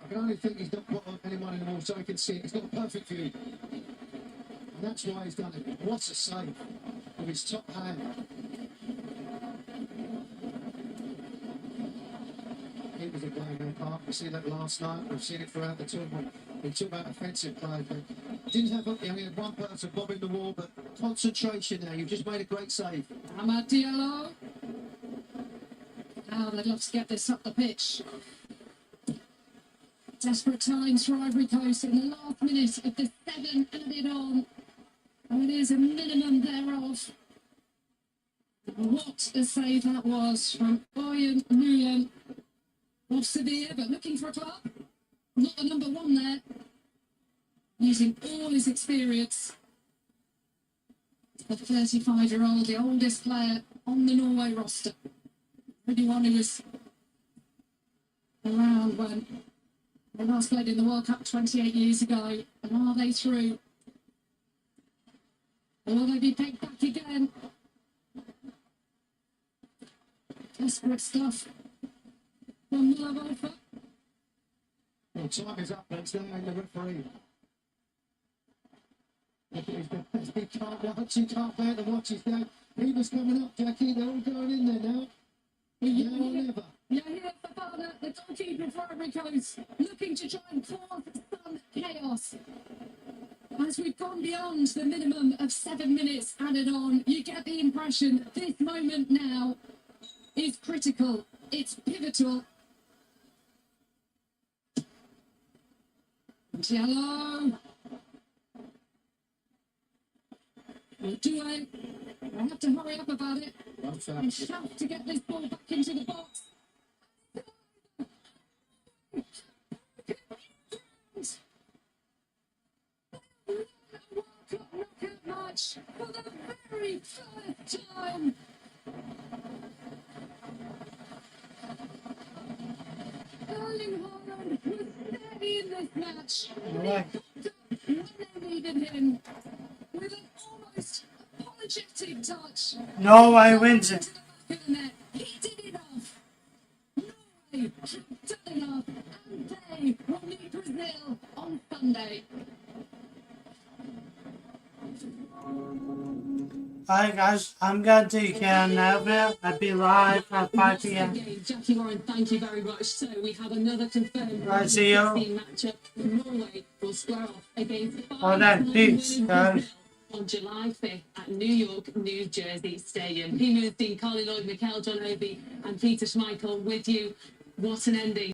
I can only think he's not put anyone in the wall so he can see it. He's got a perfect view. And that's why he's done it. What a save with his top hand. He was a player in the park. We see that last night. We've seen it throughout the tournament. We talk about offensive play, but didn't have only had one person bobbing the wall, but concentration there. You've just made a great save. Amad Diallo. Now they'd love to get this up the pitch. Desperate times for Ivory Coast in the last minute of the 7 added on. And it is a minimum thereof. What a save that was from Bayern Nguyen. Not severe, but looking for a club. Not the number 1 there. Using all his experience. The 35-year-old, the oldest player on the Norway roster. Anyone who was around when they last played in the World Cup 28 years ago. And are they through? Or will they be picked back again? Desperate stuff. One love offer. Well, time is up. That's there in the referee. He can't watch. He can't bear to watch. He's there. He was coming up, Jackie. They're all going in there now. Now or never. Yeah, here for Barnett, the goalkeeper for Ivory Coast, looking to try and cause some chaos. As we've gone beyond the minimum of 7 minutes added on, you get the impression this moment now is critical. It's pivotal. Diallo. Due. I have to hurry up about it. Run I fast. have to get this ball back into the box. World Cup knockout match for the very first time. Erling Haaland was steady in this match. Right. When they needed him, with an almost apologetic touch. Norway wins it. To the back of the net. He did enough. Norway have done enough, and they will meet Brazil on Sunday. Alright guys, I'm gonna take care now. I'll be live at 5 p.m. Okay, Jackie Warren, thank you very much. So we have another confirmed Right, see you. matchup. Norway will square off against Oh, then, peace, guys. on July 5th at New York, New Jersey Stadium. He moved in Carly Lloyd, Mikel, John Obi, and Peter Schmeichel with you. What an ending.